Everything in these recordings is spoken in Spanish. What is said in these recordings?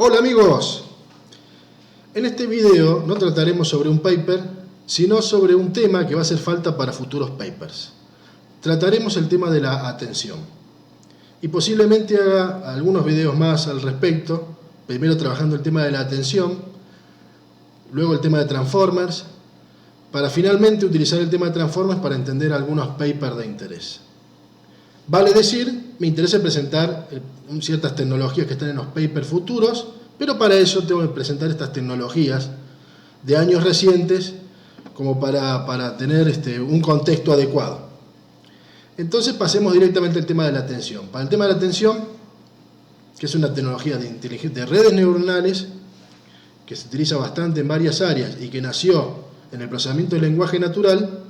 Hola amigos, en este video no trataremos sobre un paper, sino sobre un tema que va a hacer falta para futuros papers. Trataremos el tema de la atención y posiblemente haga algunos videos más al respecto, primero trabajando el tema de la atención, luego el tema de Transformers, para finalmente utilizar el tema de Transformers para entender algunos papers de interés. Vale decir, me interesa presentar ciertas tecnologías que están en los papers futuros, pero para eso tengo que presentar estas tecnologías de años recientes como para tener un contexto adecuado. Entonces pasemos directamente al tema de la atención. Para el tema de la atención, que es una tecnología de redes neuronales que se utiliza bastante en varias áreas y que nació en el procesamiento del lenguaje natural,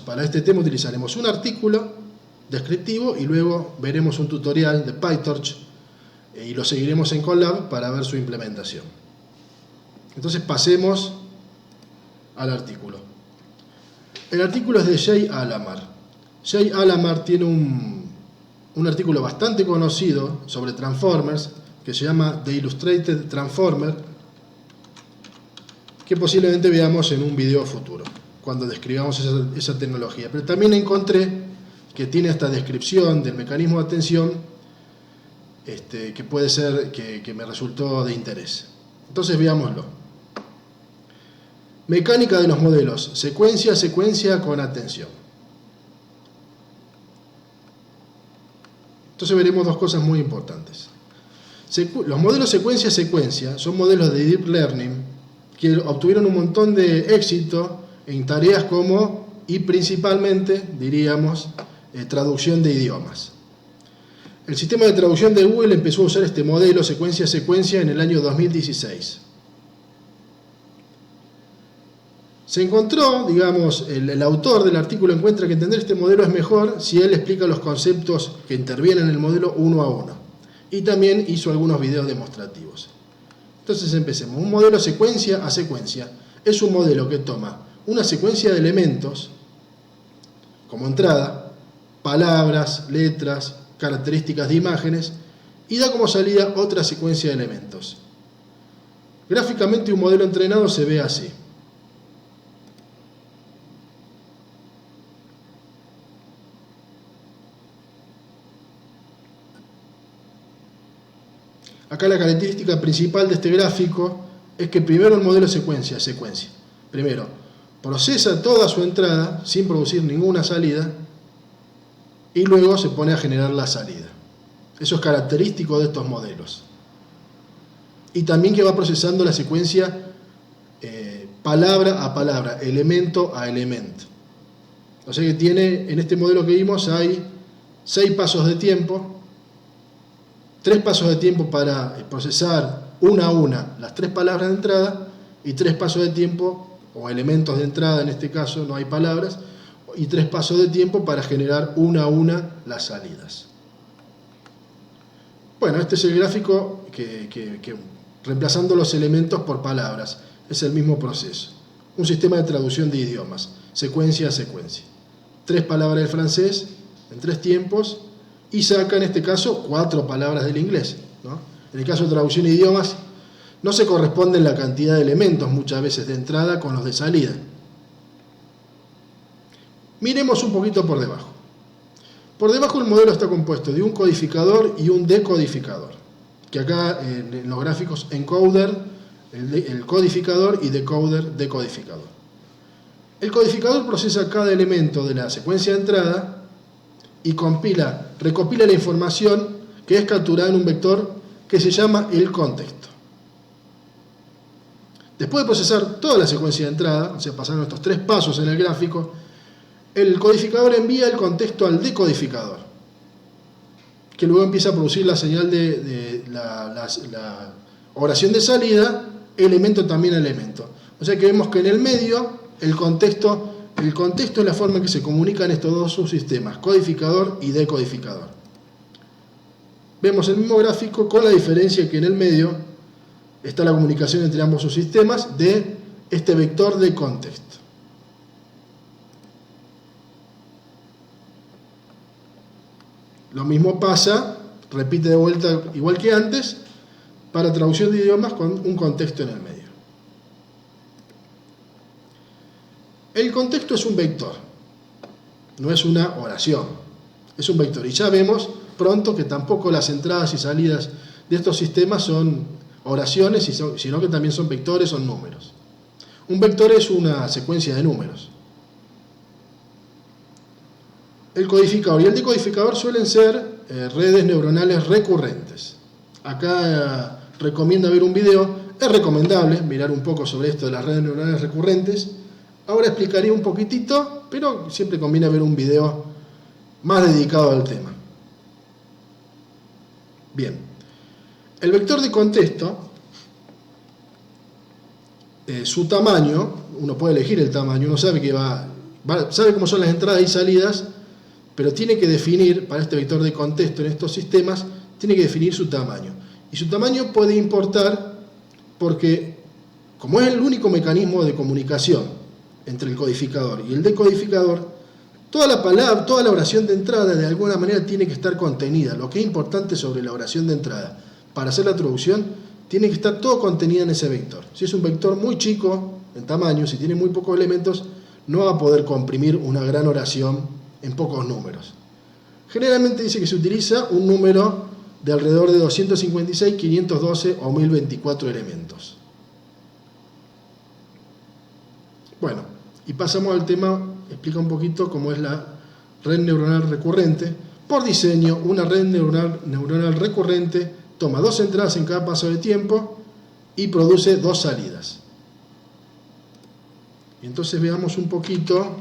para este tema utilizaremos un artículo descriptivo y luego veremos un tutorial de PyTorch y lo seguiremos en Colab para ver su implementación. Entonces pasemos al artículo. El artículo es de Jay Alamar. Jay Alamar tiene un artículo bastante conocido sobre Transformers que se llama The Illustrated Transformer, que posiblemente veamos en un video futuro cuando describamos esa tecnología. Pero también encontré que tiene esta descripción del mecanismo de atención que puede ser que me resultó de interés. Entonces veámoslo. Mecánica de los modelos, secuencia con atención. Entonces veremos dos cosas muy importantes. Los modelos secuencia son modelos de Deep Learning que obtuvieron un montón de éxito en tareas como, y principalmente, diríamos, traducción de idiomas. El sistema de traducción de Google empezó a usar este modelo secuencia en el año 2016. Se encontró, digamos, el autor del artículo encuentra que entender este modelo es mejor si él explica los conceptos que intervienen en el modelo uno a uno. Y también hizo algunos videos demostrativos. Entonces empecemos. Un modelo secuencia a secuencia es un modelo que toma una secuencia de elementos como entrada, palabras, letras, características de imágenes, y da como salida otra secuencia de elementos. Gráficamente un modelo entrenado se ve así. Acá la característica principal de este gráfico es que primero el modelo secuencia. Primero, procesa toda su entrada sin producir ninguna salida y luego se pone a generar la salida. Eso es característico de estos modelos. Y también que va procesando la secuencia palabra a palabra, elemento a elemento. O sea que tiene, en este modelo que vimos, hay 6 pasos de tiempo, 3 pasos de tiempo para procesar una a una las 3 palabras de entrada y 3 pasos de tiempo, o elementos de entrada en este caso, no hay palabras, y 3 pasos de tiempo para generar una a una las salidas. Bueno, este es el gráfico que reemplazando los elementos por palabras, es el mismo proceso. Un sistema de traducción de idiomas, secuencia a secuencia. 3 palabras del francés en 3 tiempos y saca en este caso 4 palabras del inglés, ¿no? En el caso de traducción de idiomas no se corresponden la cantidad de elementos muchas veces de entrada con los de salida. Miremos un poquito por debajo. Por debajo el modelo está compuesto de un codificador y un decodificador, que acá en los gráficos encoder, el codificador, y decoder, decodificador. El codificador procesa cada elemento de la secuencia de entrada y recopila la información que es capturada en un vector que se llama el contexto. Después de procesar toda la secuencia de entrada, o sea, pasaron estos 3 pasos en el gráfico, el codificador envía el contexto al decodificador, que luego empieza a producir la señal de la oración de salida, elemento también a elemento. O sea que vemos que en el medio el contexto es la forma en que se comunican estos dos subsistemas, codificador y decodificador. Vemos el mismo gráfico con la diferencia que en el medio está la comunicación entre ambos subsistemas de este vector de contexto. Lo mismo pasa repite de vuelta igual que antes, para traducción de idiomas con un contexto en el medio. El contexto es un vector, no es una oración, es un vector. Y ya vemos pronto que tampoco las entradas y salidas de estos sistemas son oraciones, sino que también son vectores, son números. Un vector es una secuencia de números. El codificador y el decodificador suelen ser redes neuronales recurrentes. Acá recomienda ver un video, es recomendable mirar un poco sobre esto de las redes neuronales recurrentes. Ahora explicaré un poquitito, pero siempre conviene ver un video más dedicado al tema. Bien, el vector de contexto, su tamaño, uno puede elegir el tamaño, uno sabe que sabe cómo son las entradas y salidas, pero tiene que definir, para este vector de contexto en estos sistemas, tiene que definir su tamaño. Y su tamaño puede importar porque, como es el único mecanismo de comunicación entre el codificador y el decodificador, toda la oración de entrada de alguna manera tiene que estar contenida. Lo que es importante sobre la oración de entrada para hacer la traducción, tiene que estar todo contenido en ese vector. Si es un vector muy chico en tamaño, si tiene muy pocos elementos, no va a poder comprimir una gran oración en pocos números. Generalmente dice que se utiliza un número de alrededor de 256, 512 o 1024 elementos. Bueno, y pasamos al tema, explica un poquito cómo es la red neuronal recurrente. Por diseño, una red neuronal recurrente toma 2 entradas en cada paso de tiempo y produce 2 salidas. Y entonces veamos un poquito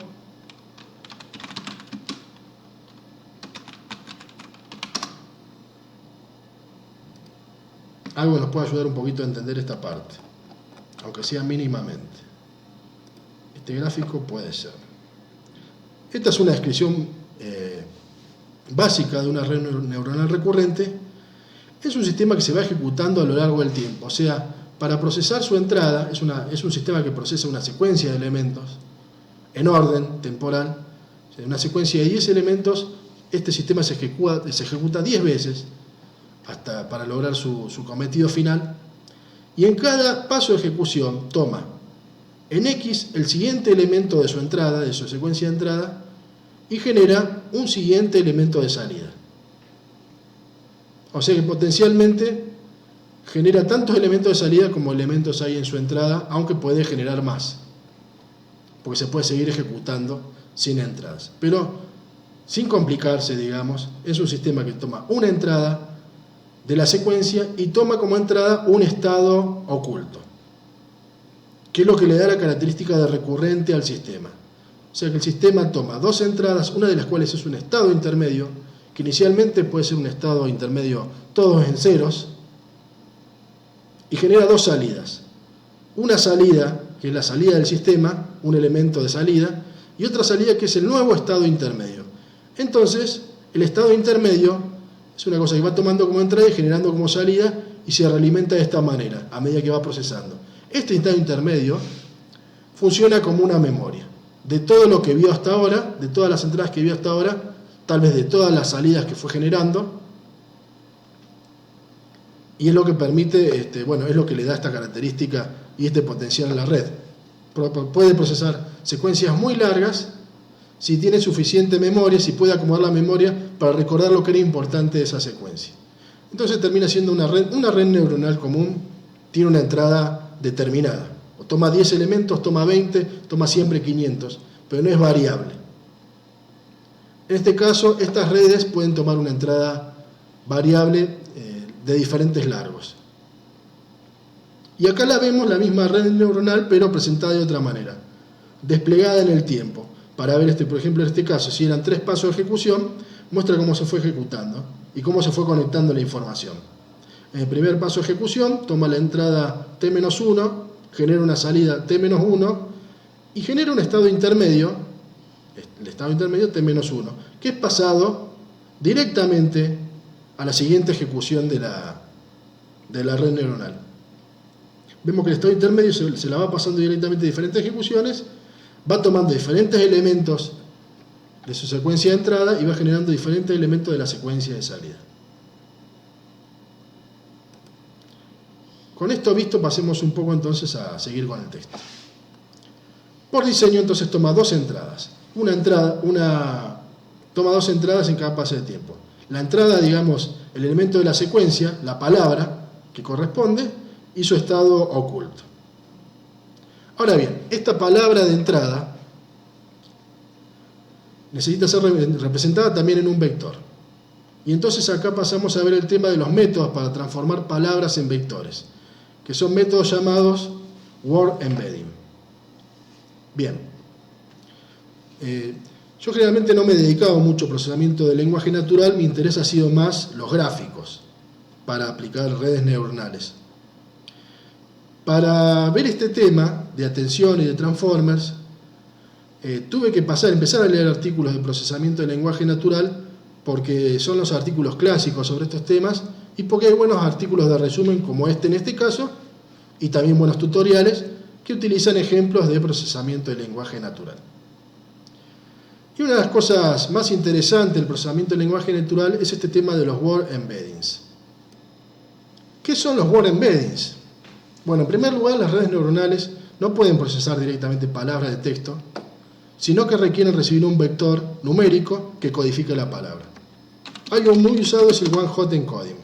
algo que nos puede ayudar un poquito a entender esta parte, aunque sea mínimamente. Este gráfico puede ser. Esta es una descripción básica de una red neuronal recurrente. Es un sistema que se va ejecutando a lo largo del tiempo. O sea, para procesar su entrada, es un sistema que procesa una secuencia de elementos en orden temporal. O sea, una secuencia de 10 elementos, este sistema se ejecuta 10 veces para lograr su cometido final. Y en cada paso de ejecución toma en X el siguiente elemento de su entrada, de su secuencia de entrada, y genera un siguiente elemento de salida. O sea que potencialmente genera tantos elementos de salida como elementos hay en su entrada, aunque puede generar más, porque se puede seguir ejecutando sin entradas. Pero sin complicarse, digamos, es un sistema que toma una entrada de la secuencia y toma como entrada un estado oculto, que es lo que le da la característica de recurrente al sistema. O sea que el sistema toma 2 entradas, una de las cuales es un estado intermedio, que inicialmente puede ser un estado intermedio todos en ceros, y genera 2 salidas. Una salida, que es la salida del sistema, un elemento de salida, y otra salida que es el nuevo estado intermedio. Entonces, el estado intermedio es una cosa que va tomando como entrada y generando como salida, y se realimenta de esta manera, a medida que va procesando. Este estado intermedio funciona como una memoria de todo lo que vio hasta ahora, de todas las entradas que vio hasta ahora, tal vez de todas las salidas que fue generando, y es lo que permite, es lo que le da esta característica y este potencial a la red. Puede procesar secuencias muy largas si tiene suficiente memoria, si puede acomodar la memoria para recordar lo que era importante de esa secuencia. Entonces termina siendo una red neuronal común, tiene una entrada determinada. O toma 10 elementos, toma 20, toma siempre 500, pero no es variable. En este caso, estas redes pueden tomar una entrada variable de diferentes largos. Y acá la vemos, la misma red neuronal, pero presentada de otra manera, desplegada en el tiempo. Para ver, por ejemplo, en este caso, si eran 3 pasos de ejecución, muestra cómo se fue ejecutando y cómo se fue conectando la información. En el primer paso de ejecución, toma la entrada T-1, genera una salida T-1 y genera un estado intermedio, el estado intermedio T-1, que es pasado directamente a la siguiente ejecución de la red neuronal. Vemos que el estado intermedio se la va pasando directamente a diferentes ejecuciones, va tomando diferentes elementos de su secuencia de entrada y va generando diferentes elementos de la secuencia de salida. Con esto visto, pasemos un poco entonces a seguir con el texto. Por diseño, entonces, toma dos entradas. Toma dos entradas en cada pase de tiempo. La entrada, digamos, el elemento de la secuencia, la palabra que corresponde, y su estado oculto. Ahora bien, esta palabra de entrada necesita ser representada también en un vector. Y entonces acá pasamos a ver el tema de los métodos para transformar palabras en vectores, que son métodos llamados word embedding. Bien. Yo generalmente no me he dedicado mucho al procesamiento del lenguaje natural, mi interés ha sido más los gráficos para aplicar redes neuronales. Para ver este tema de atención y de transformers, tuve que empezar a leer artículos de procesamiento del lenguaje natural, porque son los artículos clásicos sobre estos temas y porque hay buenos artículos de resumen como este en este caso, y también buenos tutoriales que utilizan ejemplos de procesamiento del lenguaje natural. Y una de las cosas más interesantes del procesamiento del lenguaje natural es este tema de los word embeddings. ¿Qué son los word embeddings? Bueno, en primer lugar, las redes neuronales no pueden procesar directamente palabras de texto, sino que requieren recibir un vector numérico que codifique la palabra. Algo muy usado es el one-hot encoding,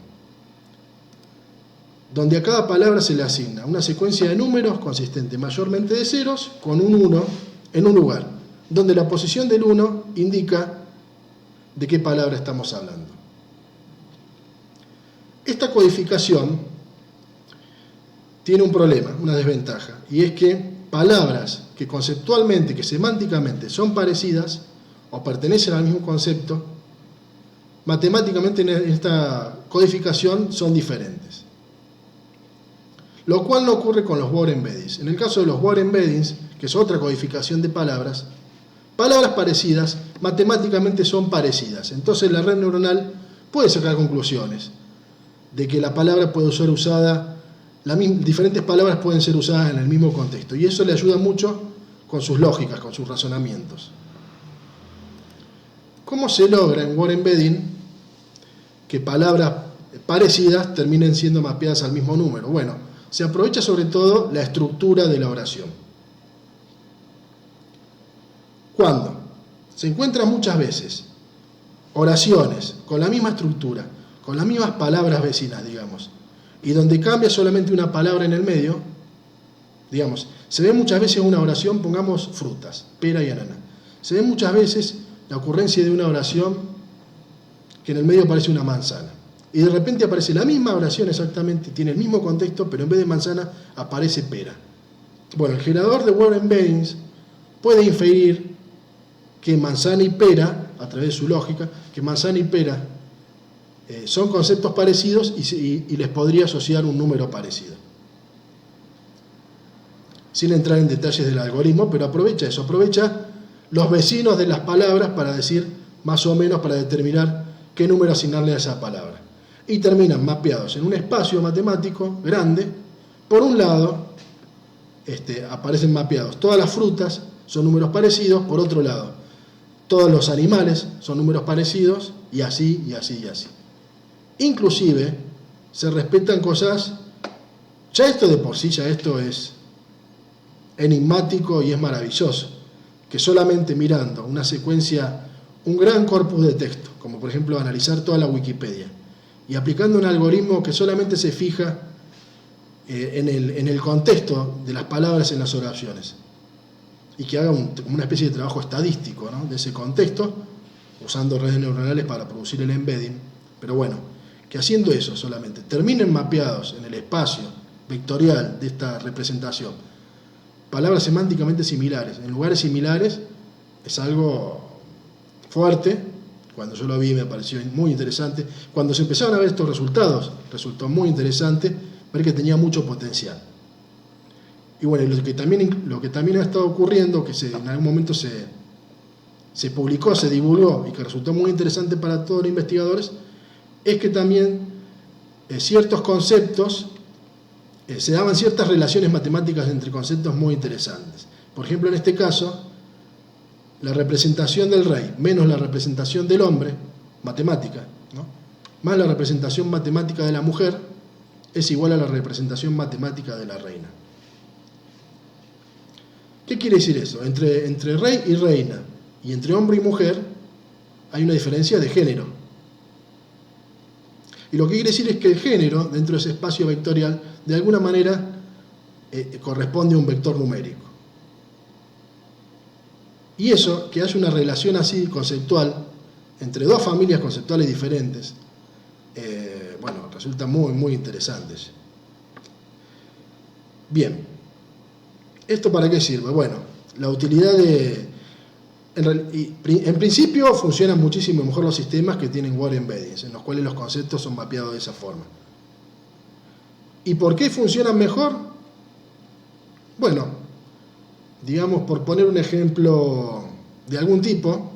donde a cada palabra se le asigna una secuencia de números consistente mayormente de ceros con un 1 en un lugar, donde la posición del 1 indica de qué palabra estamos hablando. Esta codificación tiene un problema, una desventaja, y es que palabras que conceptualmente, que semánticamente son parecidas o pertenecen al mismo concepto, matemáticamente en esta codificación son diferentes. Lo cual no ocurre con los word embeddings. En el caso de los word embeddings, que es otra codificación de palabras, palabras parecidas matemáticamente son parecidas. Entonces la red neuronal puede sacar conclusiones de que la palabra puede ser usada, diferentes palabras pueden ser usadas en el mismo contexto. Y eso le ayuda mucho con sus lógicas, con sus razonamientos. ¿Cómo se logra en word embedding que palabras parecidas terminen siendo mapeadas al mismo número? Bueno, se aprovecha sobre todo la estructura de la oración. Cuando se encuentran muchas veces oraciones con la misma estructura, con las mismas palabras vecinas, digamos, y donde cambia solamente una palabra en el medio, digamos, se ve muchas veces una oración, pongamos frutas, pera y banana. Se ve muchas veces la ocurrencia de una oración que en el medio aparece una manzana. Y de repente aparece la misma oración exactamente, tiene el mismo contexto, pero en vez de manzana aparece pera. Bueno, el generador de word embeddings puede inferir que manzana y pera, a través de su lógica, que manzana y pera son conceptos parecidos y les podría asociar un número parecido. Sin entrar en detalles del algoritmo, pero aprovecha eso, aprovecha los vecinos de las palabras para decir, más o menos, para determinar qué número asignarle a esa palabra. Y terminan mapeados en un espacio matemático grande. Por un lado, aparecen mapeados todas las frutas, son números parecidos. Por otro lado, todos los animales son números parecidos, y así, y así, y así. Inclusive, se respetan cosas, ya esto de por sí, ya esto es enigmático y es maravilloso, que solamente mirando una secuencia, un gran corpus de texto, como por ejemplo analizar toda la Wikipedia, y aplicando un algoritmo que solamente se fija en el contexto de las palabras en las oraciones, y que haga como una especie de trabajo estadístico, ¿no?, de ese contexto, usando redes neuronales para producir el embedding. Pero bueno, que haciendo eso solamente terminen mapeados en el espacio vectorial de esta representación palabras semánticamente similares, en lugares similares, es algo fuerte. Cuando yo lo vi me pareció muy interesante. Cuando se empezaron a ver estos resultados, resultó muy interesante ver que tenía mucho potencial. Y bueno, lo que también ha estado ocurriendo, que en algún momento se publicó, se divulgó y que resultó muy interesante para todos los investigadores, es que también ciertos conceptos, se daban ciertas relaciones matemáticas entre conceptos muy interesantes. Por ejemplo, en este caso, la representación del rey menos la representación del hombre, matemática, ¿no?, más la representación matemática de la mujer, es igual a la representación matemática de la reina. ¿Qué quiere decir eso? Entre rey y reina y entre hombre y mujer hay una diferencia de género. Y lo que quiere decir es que el género, dentro de ese espacio vectorial, de alguna manera corresponde a un vector numérico. Y eso, que haya una relación así conceptual entre dos familias conceptuales diferentes, bueno, resulta muy, muy interesante. Bien, ¿esto para qué sirve? Bueno, la utilidad en principio funcionan muchísimo mejor los sistemas que tienen word embeddings, en los cuales los conceptos son mapeados de esa forma. ¿Y por qué funcionan mejor? Bueno, digamos, por poner un ejemplo de algún tipo,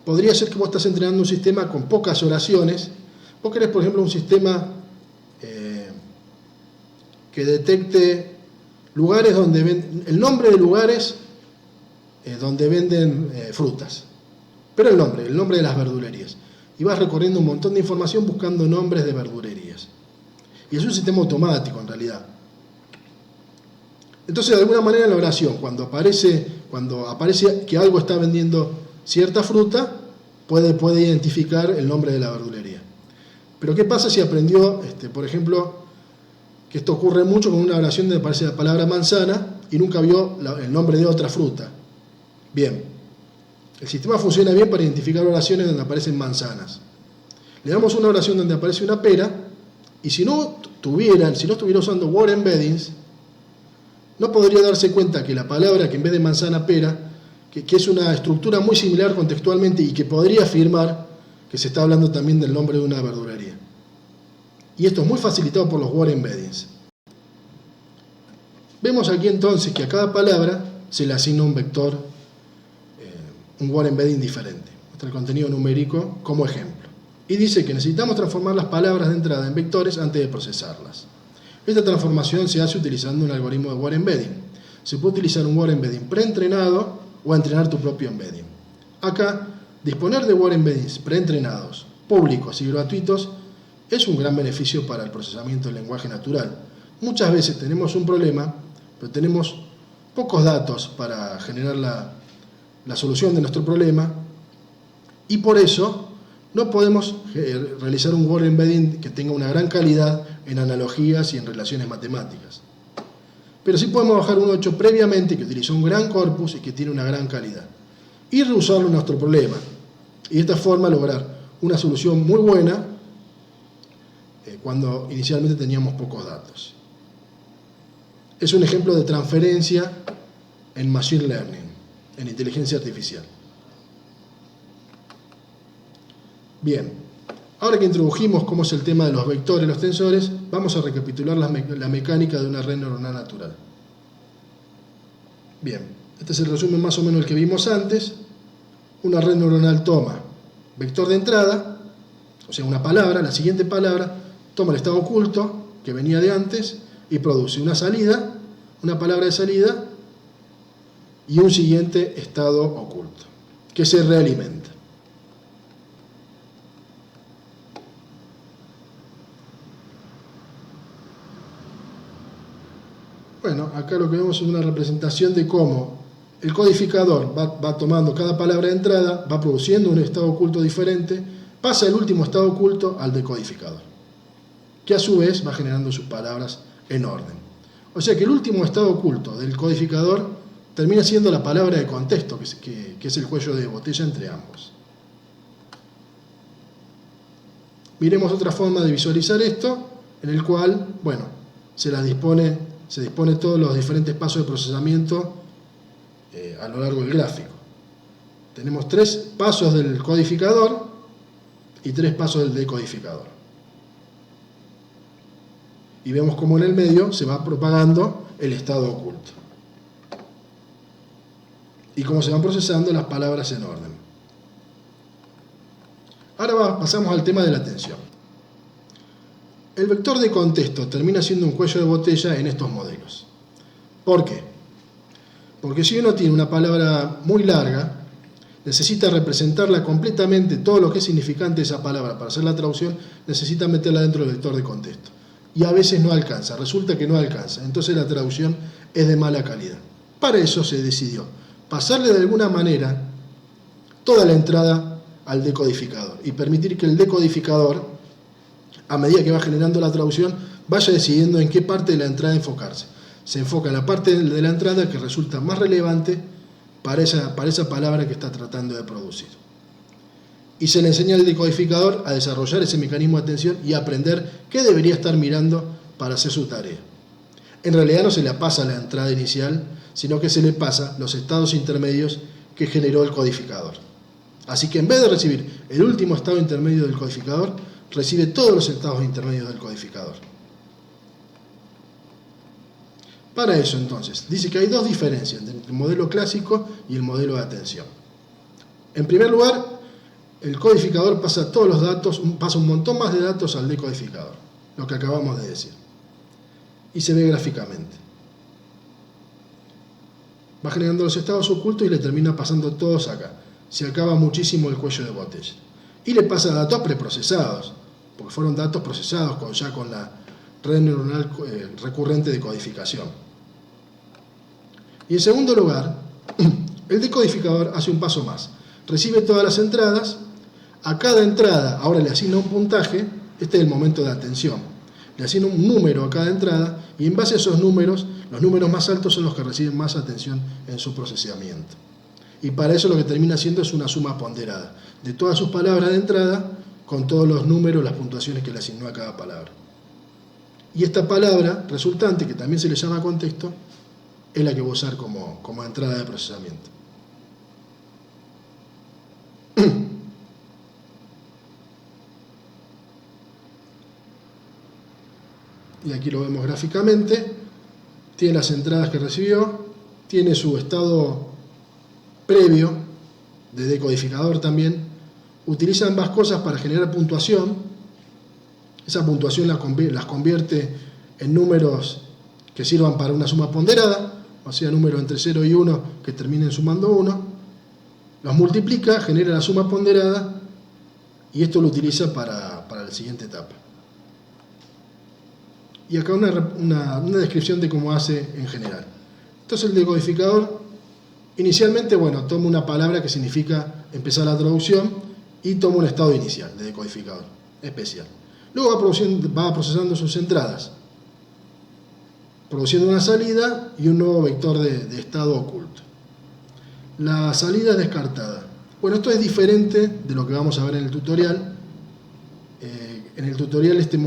podría ser que vos estás entrenando un sistema con pocas oraciones. Vos querés, por ejemplo, un sistema que detecte lugares donde el nombre de lugares donde venden frutas, pero el nombre de las verdulerías. Y vas recorriendo un montón de información buscando nombres de verdulerías. Y es un sistema automático en realidad. Entonces, de alguna manera en la oración, cuando aparece que algo está vendiendo cierta fruta, puede identificar el nombre de la verdulería. Pero ¿qué pasa si aprendió, por ejemplo, que esto ocurre mucho con una oración donde aparece la palabra manzana y nunca vio el nombre de otra fruta? Bien, el sistema funciona bien para identificar oraciones donde aparecen manzanas. Le damos una oración donde aparece una pera y si no estuviera usando word embeddings, no podría darse cuenta que la palabra que en vez de manzana, pera, que es una estructura muy similar contextualmente y que podría afirmar que se está hablando también del nombre de una verdulería. Y esto es muy facilitado por los word embeddings. Vemos aquí entonces que a cada palabra se le asigna un vector, un word embedding diferente. Muestra el contenido numérico como ejemplo. Y dice que necesitamos transformar las palabras de entrada en vectores antes de procesarlas. Esta transformación se hace utilizando un algoritmo de word embedding. Se puede utilizar un word embedding preentrenado o entrenar tu propio embedding. Acá, disponer de word embeddings preentrenados, públicos y gratuitos es un gran beneficio para el procesamiento del lenguaje natural. Muchas veces tenemos un problema, pero tenemos pocos datos para generar la solución de nuestro problema y por eso no podemos realizar un word embedding que tenga una gran calidad en analogías y en relaciones matemáticas. Pero sí podemos bajar uno hecho previamente que utiliza un gran corpus y que tiene una gran calidad y reusarlo en nuestro problema. Y de esta forma lograr una solución muy buena cuando inicialmente teníamos pocos datos. Es un ejemplo de transferencia en Machine Learning, en inteligencia artificial. Bien, ahora que introdujimos cómo es el tema de los vectores y los tensores, vamos a recapitular la mecánica de una red neuronal natural. Bien, este es el resumen más o menos el que vimos antes. Una red neuronal toma vector de entrada, o sea, una palabra, la siguiente palabra, toma el estado oculto que venía de antes y produce una salida, una palabra de salida y un siguiente estado oculto, que se realimenta. Bueno, acá lo que vemos es una representación de cómo el codificador va tomando cada palabra de entrada, va produciendo un estado oculto diferente, pasa el último estado oculto al decodificador, que a su vez va generando sus palabras en orden. O sea que el último estado oculto del codificador termina siendo la palabra de contexto, que es el cuello de botella entre ambos. Miremos otra forma de visualizar esto, en el cual, bueno, se dispone todos los diferentes pasos de procesamiento a lo largo del gráfico. Tenemos 3 pasos del codificador y 3 pasos del decodificador. Y vemos cómo en el medio se va propagando el estado oculto. Y cómo se van procesando las palabras en orden. Ahora pasamos al tema de la atención. El vector de contexto termina siendo un cuello de botella en estos modelos. ¿Por qué? Porque si uno tiene una palabra muy larga, necesita representarla completamente, todo lo que es significante de esa palabra para hacer la traducción, necesita meterla dentro del vector de contexto. Y a veces no alcanza, resulta que no alcanza, entonces la traducción es de mala calidad. Para eso se decidió pasarle de alguna manera toda la entrada al decodificador y permitir que el decodificador, a medida que va generando la traducción, vaya decidiendo en qué parte de la entrada enfocarse. Se enfoca en la parte de la entrada que resulta más relevante para esa palabra que está tratando de producir. Y se le enseña al decodificador a desarrollar ese mecanismo de atención y a aprender qué debería estar mirando para hacer su tarea. En realidad no se le pasa la entrada inicial, sino que se le pasa los estados intermedios que generó el codificador. Así que en vez de recibir el último estado intermedio del codificador, recibe todos los estados intermedios del codificador. Para eso, entonces, dice que hay dos diferencias entre el modelo clásico y el modelo de atención. En primer lugar, el codificador pasa todos los datos, pasa un montón más de datos al decodificador, lo que acabamos de decir. Y se ve gráficamente. Va generando los estados ocultos y le termina pasando todos acá. Se acaba muchísimo el cuello de botella. Y le pasa datos preprocesados, porque fueron datos procesados ya con la red neuronal recurrente de codificación. Y en segundo lugar, el decodificador hace un paso más. Recibe todas las entradas, a cada entrada ahora le asigna un puntaje, este es el momento de atención. Le asigna un número a cada entrada y en base a esos números, los números más altos son los que reciben más atención en su procesamiento. Y para eso lo que termina haciendo es una suma ponderada de todas sus palabras de entrada con todos los números, las puntuaciones que le asignó a cada palabra. Y esta palabra resultante, que también se le llama contexto, es la que voy a usar como entrada de procesamiento. Y aquí lo vemos gráficamente. Tiene las entradas que recibió, tiene su estado previo de decodificador también. Utiliza ambas cosas para generar puntuación. Esa puntuación las convierte en números que sirvan para una suma ponderada, o sea, números entre 0 y 1 que terminen sumando 1. Los multiplica, genera la suma ponderada y esto lo utiliza para la siguiente etapa. Y acá una descripción de cómo hace en general. Entonces el decodificador inicialmente, toma una palabra que significa empezar la traducción y toma un estado inicial de decodificador especial. Luego va procesando sus entradas, produciendo una salida y un nuevo vector de estado oculto. La salida es descartada. Esto es diferente de lo que vamos a ver en el tutorial. En el tutorial el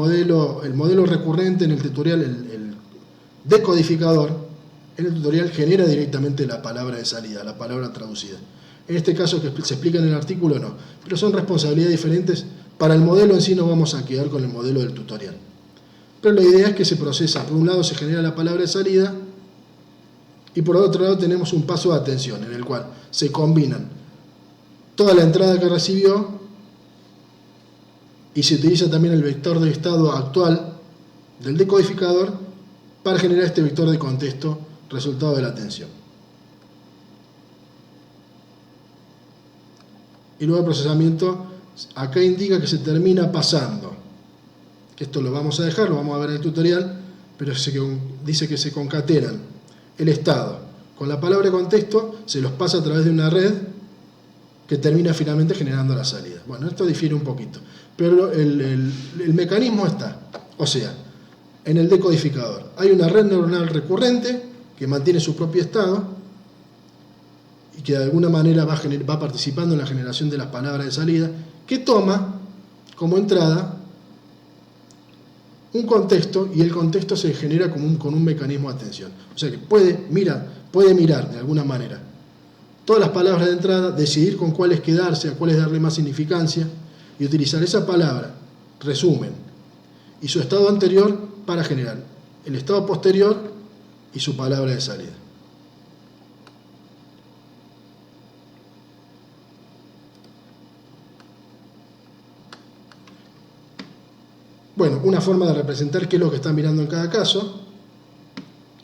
modelo recurrente, en el tutorial el decodificador, en el tutorial genera directamente la palabra de salida, la palabra traducida. En este caso que se explica en el artículo no, pero son responsabilidades diferentes. Para el modelo en sí no vamos a quedar con el modelo del tutorial. Pero la idea es que se procesa, por un lado se genera la palabra de salida y por otro lado tenemos un paso de atención en el cual se combinan toda la entrada que recibió y se utiliza también el vector de estado actual del decodificador para generar este vector de contexto resultado de la atención. Y luego el procesamiento, acá indica que se termina pasando. Esto lo vamos a dejar, lo vamos a ver en el tutorial, pero dice que se concatenan el estado con la palabra de contexto, se los pasa a través de una red que termina finalmente generando la salida. Esto difiere un poquito, pero el mecanismo está. O sea, en el decodificador hay una red neuronal recurrente que mantiene su propio estado y que de alguna manera va participando en la generación de las palabras de salida, que toma como entrada un contexto y el contexto se genera con un mecanismo de atención. O sea que puede mirar de alguna manera todas las palabras de entrada, decidir con cuáles quedarse, a cuáles darle más significancia y utilizar esa palabra, resumen, y su estado anterior para generar el estado posterior y su palabra de salida. Una forma de representar qué es lo que está mirando en cada caso.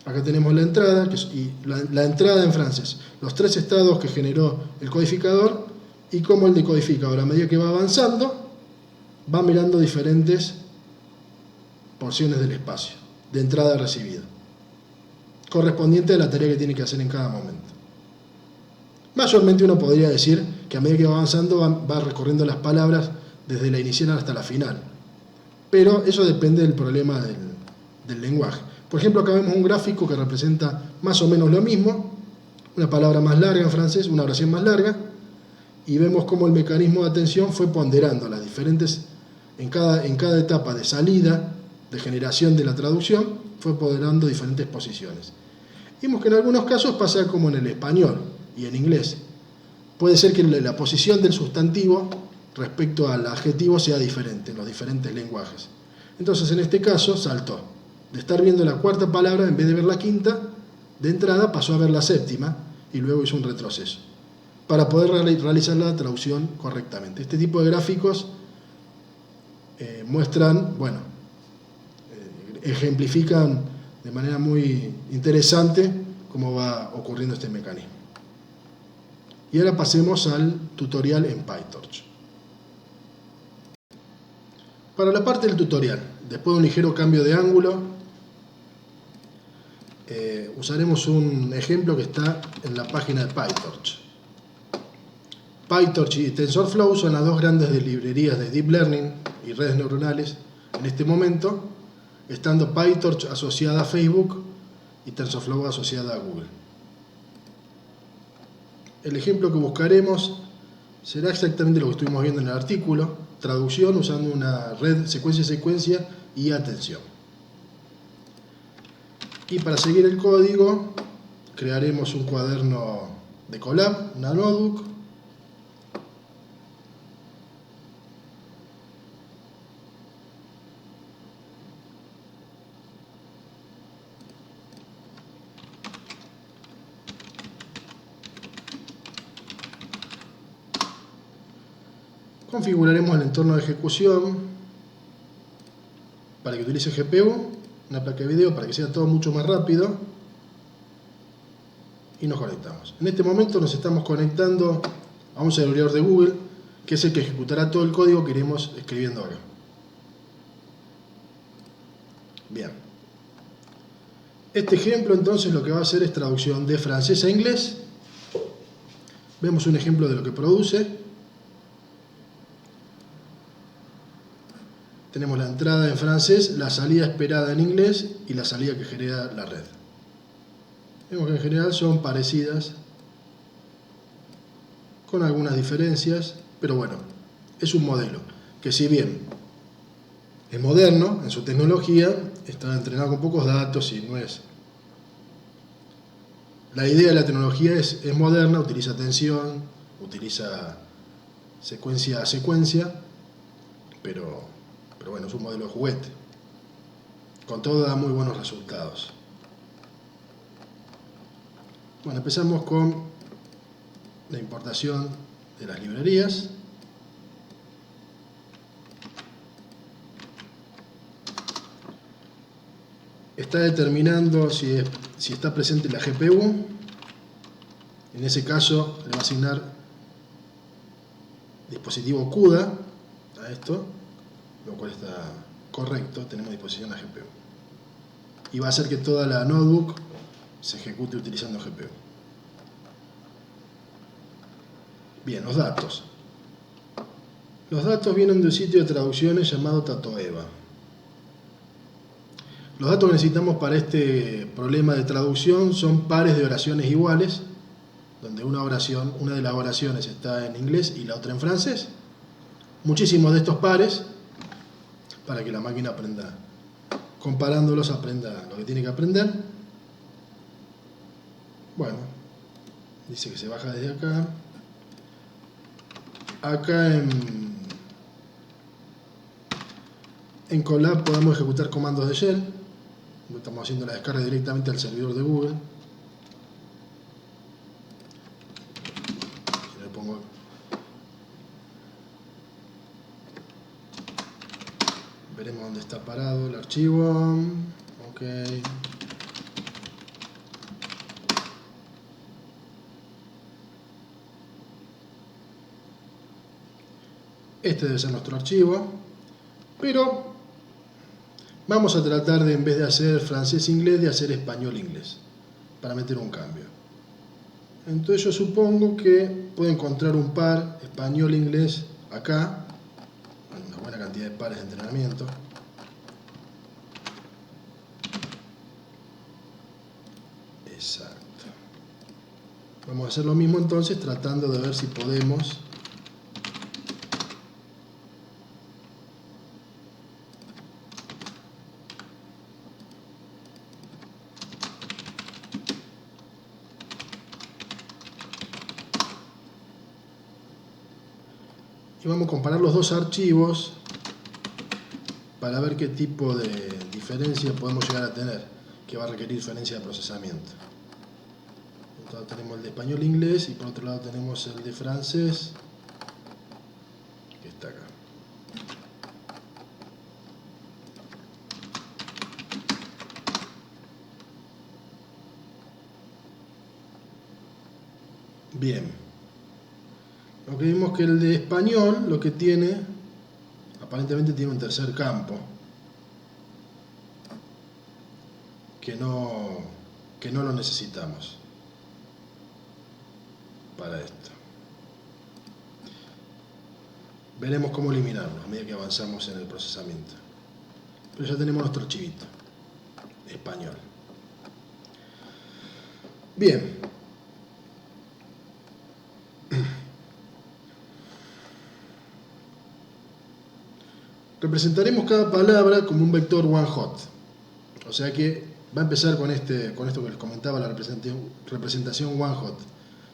Acá tenemos la entrada, y la entrada en francés, los 3 estados que generó el codificador y cómo el decodificador, a medida que va avanzando, va mirando diferentes porciones del espacio, de entrada a recibida, correspondiente a la tarea que tiene que hacer en cada momento. Mayormente uno podría decir que a medida que va avanzando va recorriendo las palabras desde la inicial hasta la final, pero eso depende del problema del lenguaje. Por ejemplo, acá vemos un gráfico que representa más o menos lo mismo, una palabra más larga en francés, una oración más larga, y vemos cómo el mecanismo de atención fue ponderando las diferentes, en cada etapa de salida, de generación de la traducción, fue ponderando diferentes posiciones. Vimos que en algunos casos pasa como en el español y en inglés. Puede ser que la posición del sustantivo respecto al adjetivo sea diferente en los diferentes lenguajes. Entonces, en este caso, saltó. De estar viendo la 4ª palabra, en vez de ver la 5ª, de entrada pasó a ver la 7ª y luego hizo un retroceso para poder realizar la traducción correctamente. Este tipo de gráficos muestran, ejemplifican de manera muy interesante cómo va ocurriendo este mecanismo. Y ahora pasemos al tutorial en PyTorch. Para la parte del tutorial, después de un ligero cambio de ángulo, usaremos un ejemplo que está en la página de PyTorch. PyTorch y TensorFlow son las 2 grandes librerías de Deep Learning y redes neuronales en este momento, estando PyTorch asociada a Facebook y TensorFlow asociada a Google. El ejemplo que buscaremos será exactamente lo que estuvimos viendo en el artículo, traducción usando una red secuencia-secuencia y atención. Y para seguir el código, crearemos un cuaderno de Colab, una notebook. Configuraremos el entorno de ejecución para que utilice GPU, una placa de video para que sea todo mucho más rápido, y nos conectamos. En este momento nos estamos conectando a un servidor de Google, que es el que ejecutará todo el código que iremos escribiendo acá. Bien. Este ejemplo entonces lo que va a hacer es traducción de francés a inglés. Vemos un ejemplo de lo que produce. Tenemos la entrada en francés, la salida esperada en inglés y la salida que genera la red. Vemos que en general son parecidas, con algunas diferencias, pero bueno, es un modelo que, si bien es moderno en su tecnología, está entrenado con pocos datos y no es... La idea de la tecnología es moderna, utiliza atención, utiliza secuencia a secuencia, pero bueno, es un modelo de juguete. Con todo da muy buenos resultados. Bueno, empezamos con la importación de las librerías. Está determinando si está presente la GPU. En ese caso le va a asignar dispositivo CUDA a esto, lo cual está correcto, tenemos disposición a GPU. Y va a hacer que toda la notebook se ejecute utilizando GPU. Bien, los datos. Los datos vienen de un sitio de traducciones llamado Tatoeva. Los datos que necesitamos para este problema de traducción son pares de oraciones iguales, donde una de las oraciones está en inglés y la otra en francés. Muchísimos de estos pares, para que la máquina aprenda, comparándolos, aprenda lo que tiene que aprender. Bueno, dice que se baja desde acá. Acá en Colab podemos ejecutar comandos de shell. Estamos haciendo la descarga directamente al servidor de Google. Si le pongo... Veremos dónde está parado el archivo. Ok. Este debe ser nuestro archivo, pero vamos a tratar de, en vez de hacer francés-inglés, de hacer español-inglés, para meter un cambio. Entonces yo supongo que puedo encontrar un par español-inglés acá, una buena cantidad de pares de entrenamiento. Exacto. Vamos a hacer lo mismo entonces, tratando de ver si podemos y vamos a comparar los dos archivos para ver qué tipo de diferencia podemos llegar a tener, que va a requerir diferencia de procesamiento. Por otro lado tenemos el de español-inglés y por otro lado tenemos el de francés, que está acá. Bien. Lo que vimos que el de español lo que tiene, aparentemente tiene un tercer campo que no lo necesitamos para esto. Veremos cómo eliminarlo a medida que avanzamos en el procesamiento. Pero ya tenemos nuestro archivito español. Bien. Representaremos cada palabra como un vector one hot. O sea que va a empezar con esto que les comentaba, la representación one hot.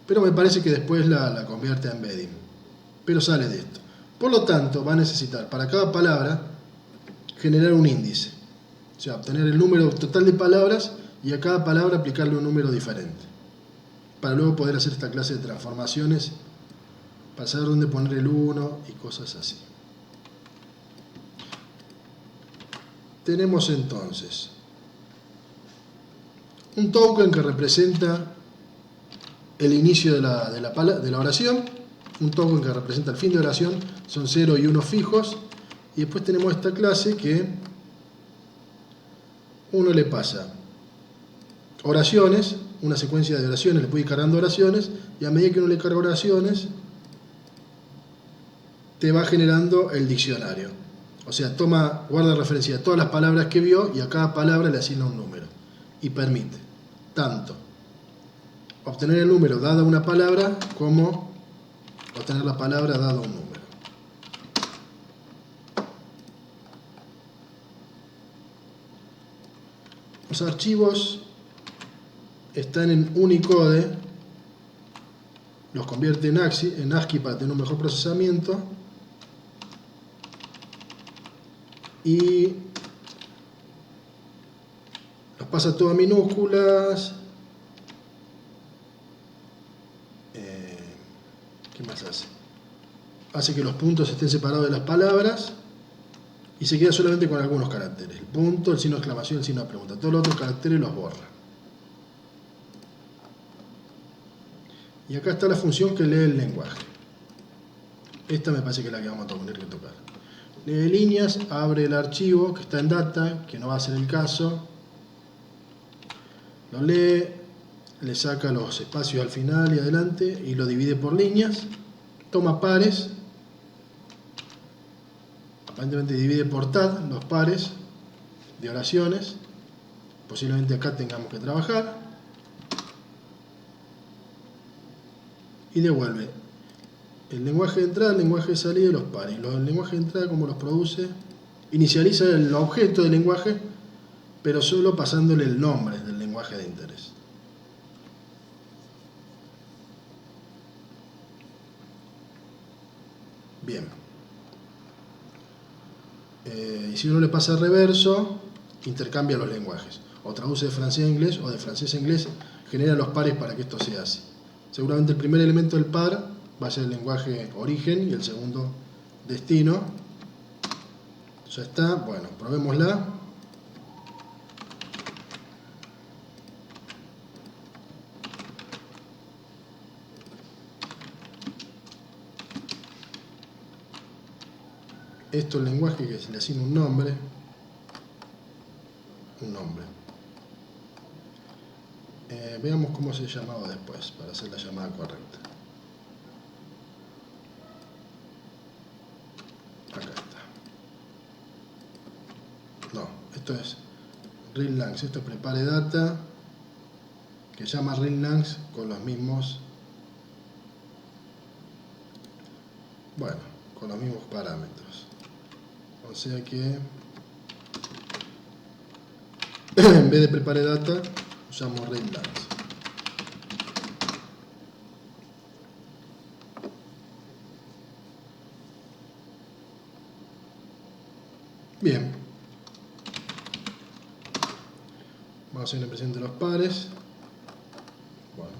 Pero me parece que después la convierte a embedding. Pero sale de esto. Por lo tanto, va a necesitar para cada palabra generar un índice. O sea, obtener el número total de palabras y a cada palabra aplicarle un número diferente. Para luego poder hacer esta clase de transformaciones, para saber dónde poner el 1 y cosas así. Tenemos entonces un token que representa el inicio de la oración, un token que representa el fin de oración, son 0 y 1 fijos, y después tenemos esta clase que uno le pasa oraciones, una secuencia de oraciones, le puede ir cargando oraciones, y a medida que uno le carga oraciones, te va generando el diccionario. O sea, guarda referencia a todas las palabras que vio y a cada palabra le asigna un número. Y permite tanto obtener el número dada una palabra como obtener la palabra dada un número. Los archivos están en Unicode, los convierte en ASCII para tener un mejor procesamiento y los pasa todo a minúsculas. ¿Qué más hace? Hace que los puntos estén separados de las palabras y se queda solamente con algunos caracteres. El punto, el signo de exclamación, el signo de pregunta. Todos los otros caracteres los borra. Y acá está la función que lee el lenguaje. Esta me parece que es la que vamos a tener que tocar. Lee líneas, abre el archivo que está en data, que no va a ser el caso. Lo lee, le saca los espacios al final y adelante y lo divide por líneas. Toma pares. Aparentemente divide por TAD los pares de oraciones. Posiblemente acá tengamos que trabajar. Y devuelve el lenguaje de entrada, el lenguaje de salida y los pares. El lenguaje de entrada, como los produce, inicializa el objeto del lenguaje, pero solo pasándole el nombre del lenguaje de interés. Bien. Y si uno le pasa reverso, intercambia los lenguajes. O traduce de francés a inglés o de francés a inglés, genera los pares para que esto sea así. Seguramente el primer elemento del par va a ser el lenguaje origen y el segundo destino. Ya está. Bueno, probémosla. esto el lenguaje que se le asigna un nombre. Veamos cómo se llamaba después para hacer la llamada correcta. Acá está. No, esto es readLangs, esto es prepare data, que llama readLangs con los mismos, bueno, con los mismos parámetros. O sea que en vez de prepare data, usamos readLangs. Bien. Vamos a hacer una impresión de los pares. Bueno.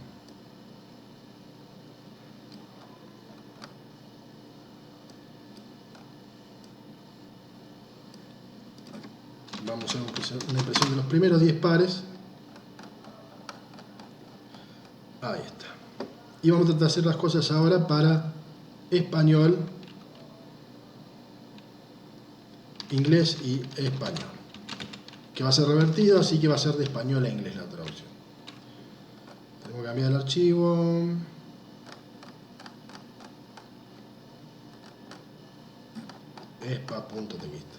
Vamos a hacer una impresión de los primeros 10 pares. Ahí está. Y vamos a tratar de hacer las cosas ahora para español, inglés y español. Que va a ser revertido, así que va a ser de español a inglés la traducción. Tengo que cambiar el archivo. espa.txt.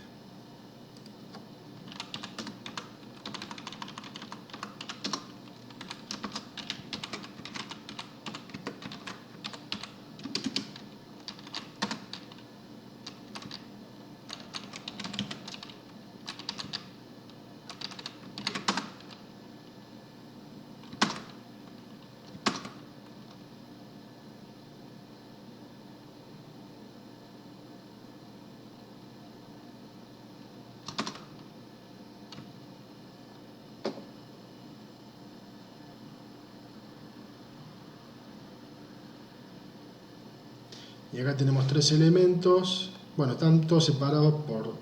Y acá tenemos 3 elementos. Bueno, están todos separados por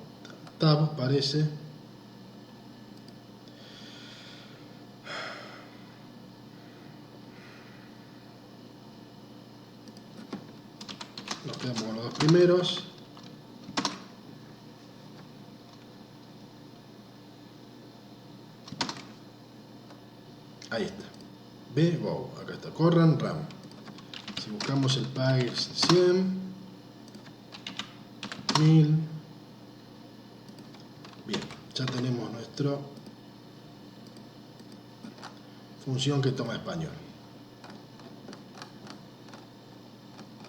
tab, parece. Nos quedamos con los dos primeros. Ahí está. B, go. Acá está. Corran, RAM. Si buscamos el package 100, 1000. Bien, ya tenemos nuestra función que toma español.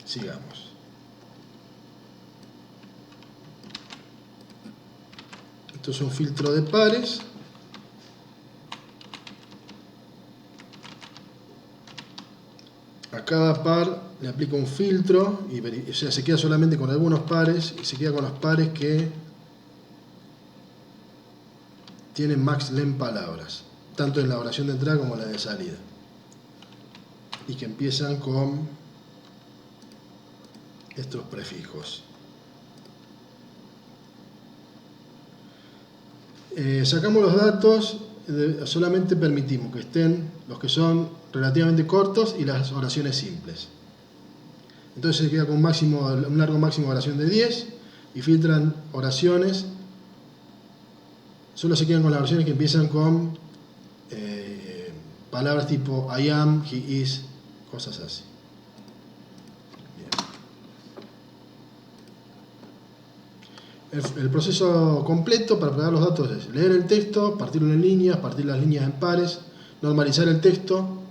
Sigamos. Esto es un filtro de pares. A cada par le aplico un filtro, o sea, se queda solamente con algunos pares y se queda con los pares que tienen max len palabras, tanto en la oración de entrada como en la de salida, y que empiezan con estos prefijos. Sacamos los datos, solamente permitimos que estén los que son relativamente cortos y las oraciones simples. Entonces se queda con un largo máximo de oración de 10 y filtran oraciones. Solo se quedan con las oraciones que empiezan con palabras tipo I am, he is, cosas así. El proceso completo para preparar los datos es leer el texto, partirlo en líneas, partir las líneas en pares, normalizar el texto,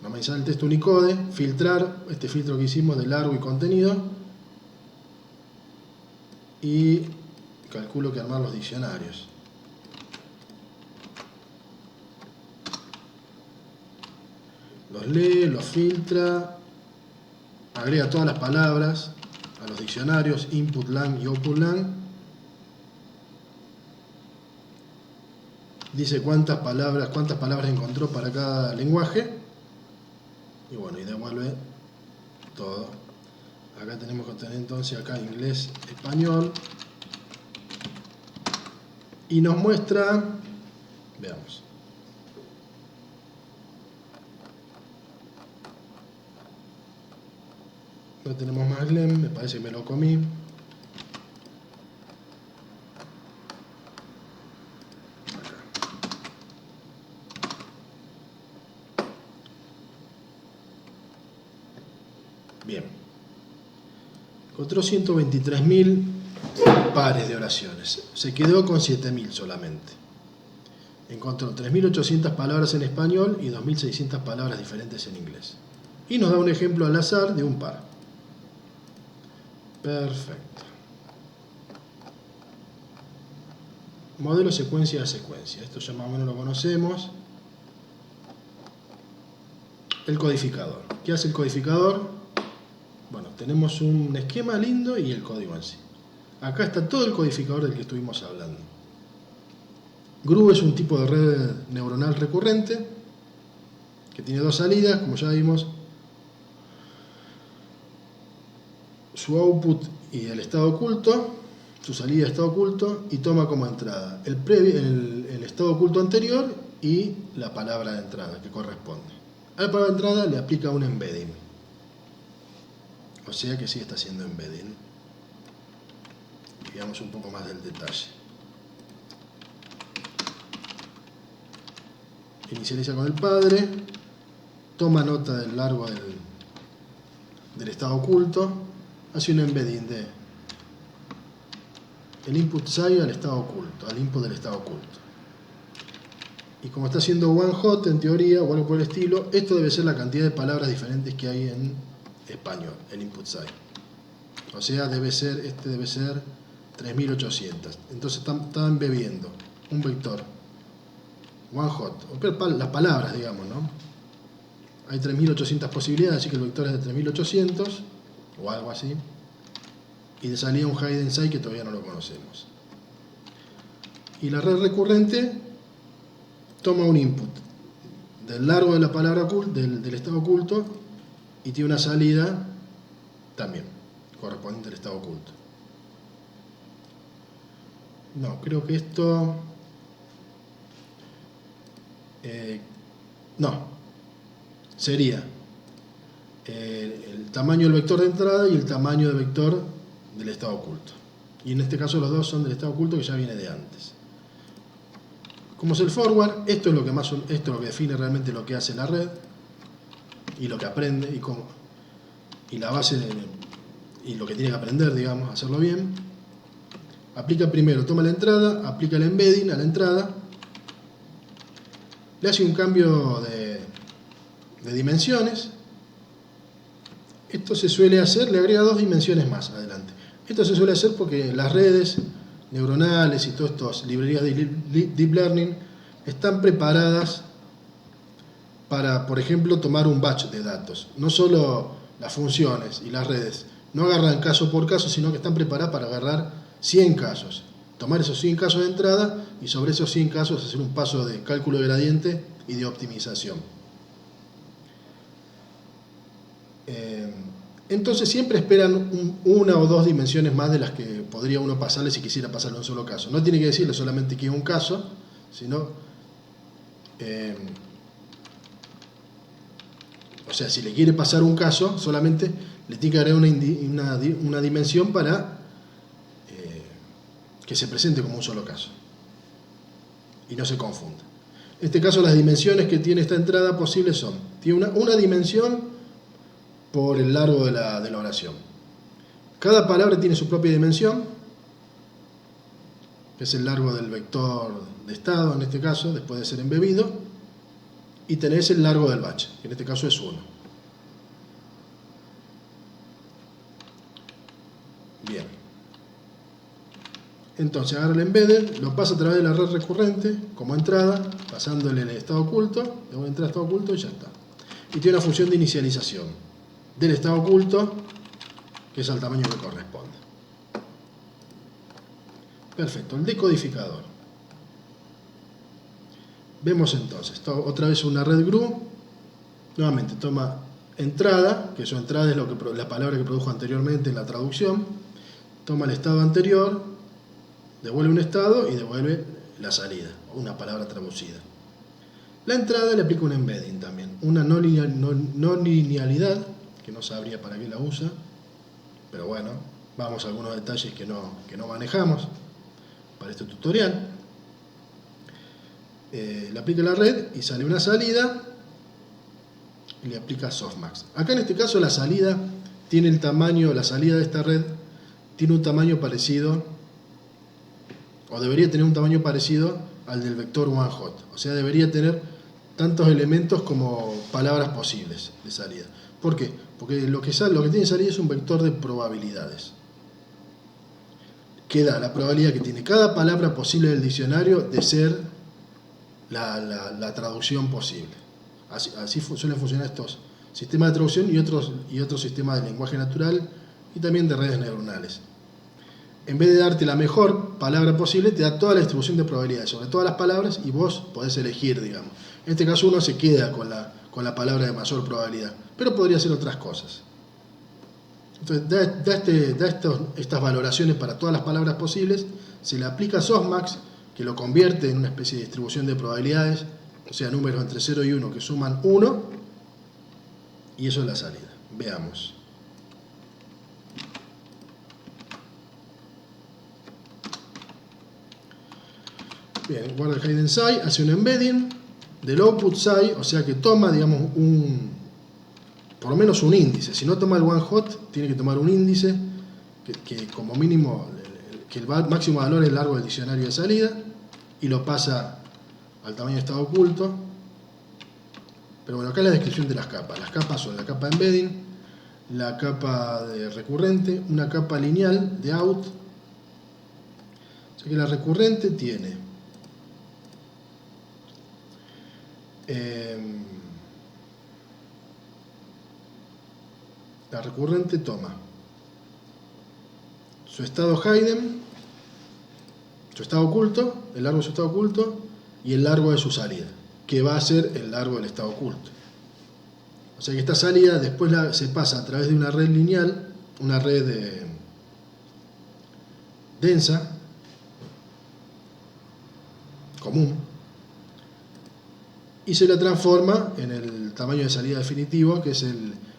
normalizar el texto Unicode, filtrar, este filtro que hicimos de largo y contenido, y calculo que armar los diccionarios. Los lee, los filtra, agrega todas las palabras a los diccionarios, input lang y output lang. Dice cuántas palabras encontró para cada lenguaje. Y bueno, y devuelve todo. Acá tenemos que tener entonces acá inglés, español. Y nos muestra, veamos. No tenemos más Glen, me parece que me lo comí. Bien. Encontró 123.000 pares de oraciones. Se quedó con 7.000 solamente. Encontró 3.800 palabras en español y 2.600 palabras diferentes en inglés. Y nos da un ejemplo al azar de un par. Perfecto. Modelo secuencia a secuencia. Esto ya más o menos lo conocemos. El codificador. ¿Qué hace el codificador? Bueno, tenemos un esquema lindo y el código en sí. Acá está todo el codificador del que estuvimos hablando. GRU es un tipo de red neuronal recurrente que tiene dos salidas, como ya vimos. Su output y el estado oculto, su salida de estado oculto, y toma como entrada el estado oculto anterior y la palabra de entrada que corresponde. A la palabra de entrada le aplica un embedding. O sea que sí está haciendo embedding. Veamos un poco más del detalle. Inicializa con el padre, toma nota del largo del estado oculto, hace un embedding de el input side al estado oculto, al input del estado oculto. Y como está haciendo one hot en teoría o algo por el estilo, esto debe ser la cantidad de palabras diferentes que hay en español, el input side. O sea, este debe ser 3.800. Entonces está embebiendo un vector one hot, las palabras, digamos, ¿no? Hay 3.800 posibilidades, así que el vector es de 3.800 o algo así. Y de salida un hidden side que todavía no lo conocemos. Y la red recurrente toma un input del largo de la palabra del estado oculto y tiene una salida también correspondiente al estado oculto. No, creo que esto... no, sería el tamaño del vector de entrada y el tamaño del vector del estado oculto. Y en este caso los dos son del estado oculto que ya viene de antes. Como es el forward, esto es lo que define realmente lo que hace la red y lo que aprende y la base y lo que tiene que aprender, digamos, hacerlo bien. Aplica primero, toma la entrada, aplica el embedding a la entrada, le hace un cambio de dimensiones. Esto se suele hacer, le agrega 2 dimensiones más adelante. Esto se suele hacer porque las redes neuronales y todas estas librerías de Deep Learning están preparadas para, por ejemplo, tomar un batch de datos. No solo las funciones y las redes no agarran caso por caso, sino que están preparadas para agarrar 100 casos. Tomar esos 100 casos de entrada y sobre esos 100 casos hacer un paso de cálculo de gradiente y de optimización. Entonces siempre esperan una o dos dimensiones más de las que podría uno pasarle si quisiera pasarle un solo caso. No tiene que decirle solamente que es un caso, sino... o sea, si le quiere pasar un caso, solamente le tiene que agregar una dimensión para que se presente como un solo caso. Y no se confunda. En este caso las dimensiones que tiene esta entrada posible son, tiene una dimensión por el largo de la oración. Cada palabra tiene su propia dimensión, que es el largo del vector de estado, en este caso, después de ser embebido, y tenés el largo del batch, que en este caso es 1. Bien. Entonces agarra el embedded, lo pasa a través de la red recurrente como entrada, pasándole el estado oculto, le voy a entrar a estado oculto y ya está. Y tiene una función de inicialización del estado oculto, que es al tamaño que corresponde. Perfecto, el decodificador. Vemos entonces, otra vez una red GRU, nuevamente toma entrada, que su entrada es la palabra que produjo anteriormente en la traducción, toma el estado anterior, devuelve un estado y devuelve la salida, o una palabra traducida. La entrada le aplica un embedding también, una no linealidad, que no sabría para qué la usa, pero bueno, vamos a algunos detalles que no manejamos para este tutorial. Le aplica la red y sale una salida y le aplica softmax. Acá en este caso la salida tiene el tamaño, la salida de esta red tiene un tamaño parecido, o debería tener un tamaño parecido al del vector onehot. O sea, debería tener tantos elementos como palabras posibles de salida. ¿Por qué? Porque lo que tiene salida es un vector de probabilidades, que da la probabilidad que tiene cada palabra posible del diccionario de ser la traducción posible. Así suelen funcionar estos sistemas de traducción y otros sistemas de lenguaje natural y también de redes neuronales. En vez de darte la mejor palabra posible, te da toda la distribución de probabilidades sobre todas las palabras y vos podés elegir, digamos. En este caso uno se queda con la palabra de mayor probabilidad, pero podría ser otras cosas. Entonces da estas valoraciones para todas las palabras posibles, se le aplica softmax, que lo convierte en una especie de distribución de probabilidades, o sea, números entre 0 y 1 que suman 1, y eso es la salida. Veamos. Bien, guarda el hidden side, hace un embedding del output side, o sea que toma, digamos, por lo menos un índice. Si no toma el onehot, tiene que tomar un índice que como mínimo, que el máximo valor es el largo del diccionario de salida, y lo pasa al tamaño de estado oculto. Pero bueno, acá es la descripción de las capas. Las capas son la capa de embedding, la capa de recurrente, una capa lineal de out. O sea que la recurrente tiene la recurrente toma su estado hidden, su estado oculto, el largo de su estado oculto y el largo de su salida, que va a ser el largo del estado oculto. O sea que esta salida después se pasa a través de una red lineal, una red densa, común, y se la transforma en el tamaño de salida definitivo, que es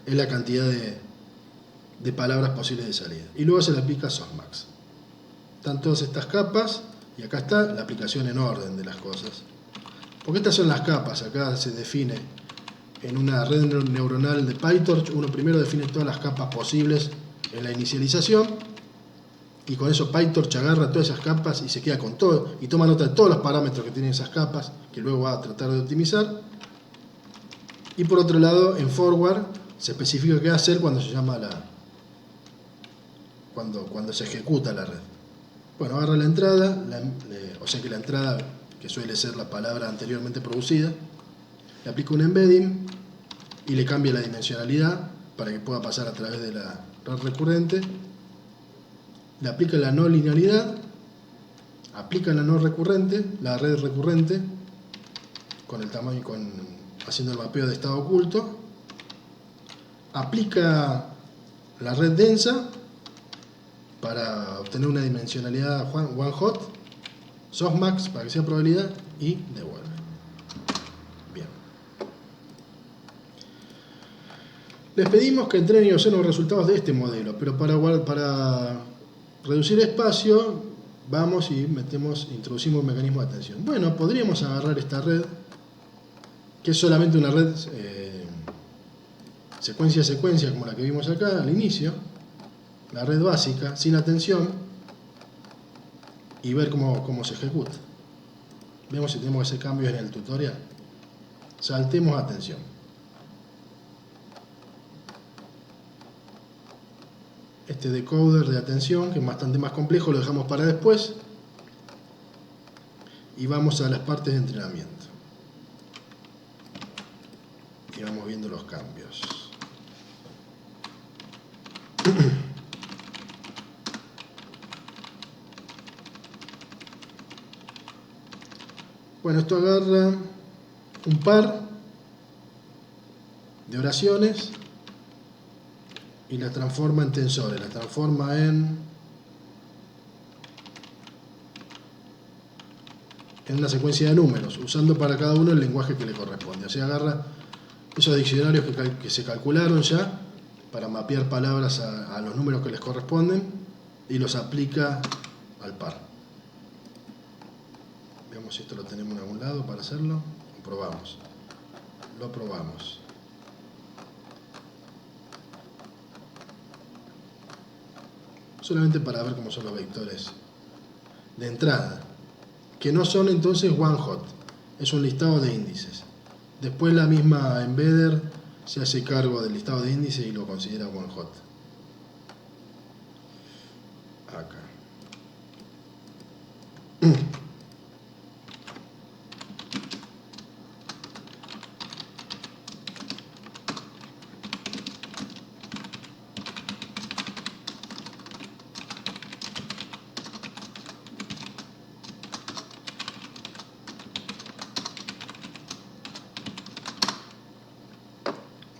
la cantidad de palabras posibles de salida. Y luego se le aplica softmax. Están todas estas capas, y acá está la aplicación en orden de las cosas. Porque estas son las capas, acá se define en una red neuronal de PyTorch, uno primero define todas las capas posibles en la inicialización, y con eso PyTorch agarra todas esas capas y se queda con todo, y toma nota de todos los parámetros que tienen esas capas, que luego va a tratar de optimizar. Y por otro lado, en forward se especifica qué hacer cuando se llama cuando se ejecuta la red. Bueno, agarra la entrada, o sea que la entrada, que suele ser la palabra anteriormente producida, le aplica un embedding y le cambia la dimensionalidad para que pueda pasar a través de la red recurrente. Le aplica la no linealidad, aplica la no recurrente, la red recurrente, con el tamaño, haciendo el mapeo de estado oculto, aplica la red densa para obtener una dimensionalidad onehot, softmax para que sea probabilidad, y devuelve. Bien. Les pedimos que entrenen y observen los resultados de este modelo, pero para reducir espacio, vamos y introducimos un mecanismo de atención. Bueno, podríamos agarrar esta red, que es solamente una red secuencia a secuencia, como la que vimos acá al inicio, la red básica, sin atención, y ver cómo se ejecuta. Vemos si tenemos que hacer cambios en el tutorial. Saltemos atención. Este decoder de atención, que es bastante más complejo, lo dejamos para después. Y vamos a las partes de entrenamiento. Y vamos viendo los cambios. Bueno, esto agarra un par de oraciones y las transforma en tensores, las transforma en una secuencia de números, usando para cada uno el lenguaje que le corresponde. O sea, agarra esos diccionarios que se calcularon ya para mapear palabras a los números que les corresponden y los aplica al par. Veamos si esto lo tenemos en algún lado para hacerlo. Lo probamos. Lo probamos. Solamente para ver cómo son los vectores de entrada, que no son entonces one hot, es un listado de índices. Después la misma embedder se hace cargo del listado de índices y lo considera one hot. Acá.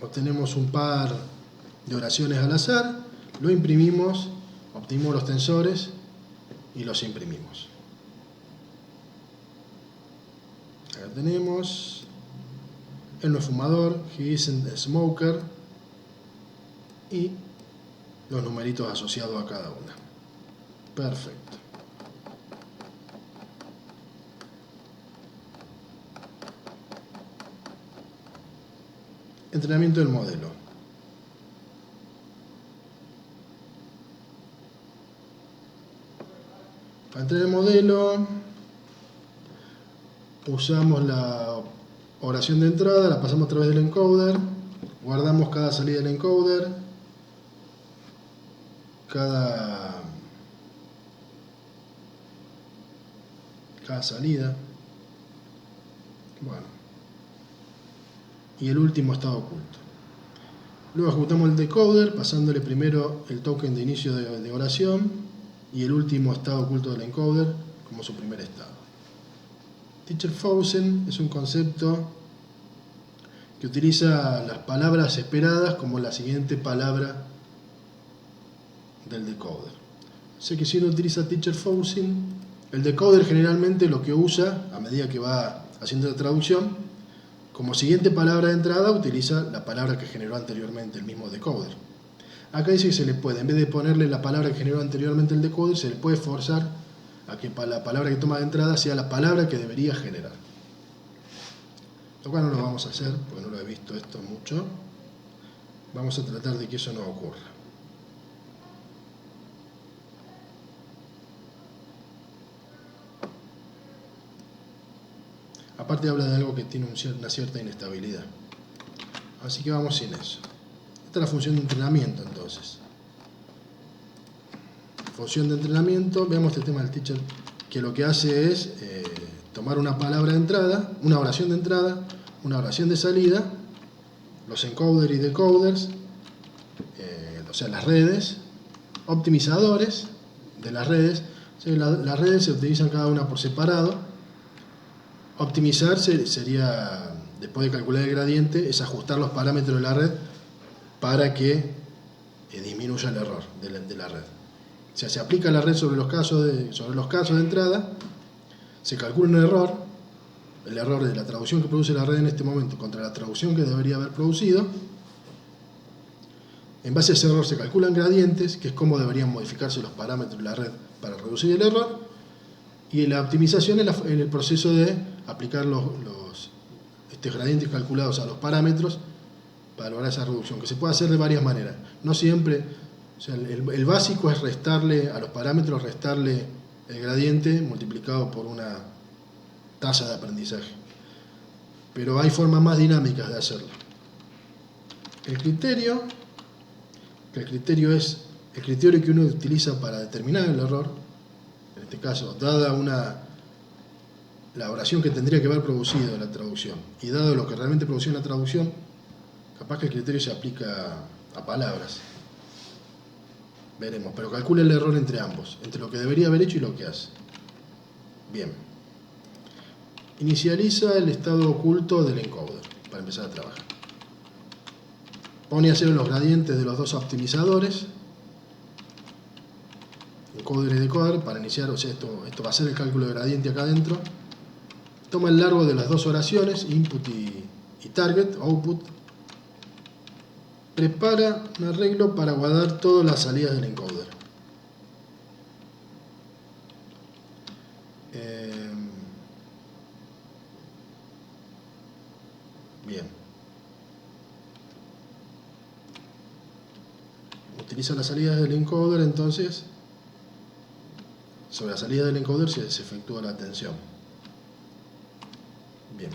Obtenemos un par de oraciones al azar, lo imprimimos, obtenemos los tensores y los imprimimos. Acá tenemos, él no es fumador, he isn't a smoker, y los numeritos asociados a cada una. Perfecto. Entrenamiento del modelo. Para entrenar el modelo usamos la oración de entrada, la pasamos a través del encoder, guardamos cada salida del encoder, cada salida. Bueno. Y el último estado oculto. Luego ejecutamos el decoder pasándole primero el token de inicio de oración y el último estado oculto del encoder como su primer estado. Teacher Frozen es un concepto que utiliza las palabras esperadas como la siguiente palabra del decoder. Sé que si uno utiliza Teacher Frozen, el decoder generalmente lo que usa a medida que va haciendo la traducción, como siguiente palabra de entrada utiliza la palabra que generó anteriormente el mismo decoder. Acá dice que se le puede, en vez de ponerle la palabra que generó anteriormente el decoder, se le puede forzar a que la palabra que toma de entrada sea la palabra que debería generar. Lo cual no lo vamos a hacer, porque no lo he visto esto mucho. Vamos a tratar de que eso no ocurra. Aparte habla de algo que tiene una cierta inestabilidad. Así que vamos sin eso. Esta es la función de entrenamiento entonces. Función de entrenamiento, veamos este tema del teacher, que lo que hace es tomar una palabra de entrada, una oración de entrada, una oración de salida, los encoders y decoders, o sea las redes, optimizadores de las redes. O sea, las redes se utilizan cada una por separado. Optimizar sería, después de calcular el gradiente, es ajustar los parámetros de la red para que disminuya el error de la red. O sea, se aplica la red sobre los casos de entrada, se calcula un error, el error de la traducción que produce la red en este momento contra la traducción que debería haber producido. En base a ese error se calculan gradientes, que es cómo deberían modificarse los parámetros de la red para reducir el error. Y la optimización es el proceso de aplicar estos gradientes calculados a los parámetros para lograr esa reducción, que se puede hacer de varias maneras. No siempre, o sea, el básico es restarle a los parámetros, restarle el gradiente multiplicado por una tasa de aprendizaje. Pero hay formas más dinámicas de hacerlo. El criterio es el criterio que uno utiliza para determinar el error. En este caso, dada la oración que tendría que haber producido la traducción y dado lo que realmente produció la traducción, capaz que el criterio se aplica a palabras. Veremos, pero calcula el error entre ambos, entre lo que debería haber hecho y lo que hace. Bien. Inicializa el estado oculto del encoder para empezar a trabajar. Pone a cero los gradientes de los dos optimizadores, encoder y decoder, para iniciar, o sea, esto va a ser el cálculo de gradiente acá adentro. Toma el largo de las dos oraciones, input y target, output, prepara un arreglo para guardar todas las salidas del encoder. Bien. Utiliza las salidas del encoder, entonces sobre la salida del encoder se efectúa la atención. Bien.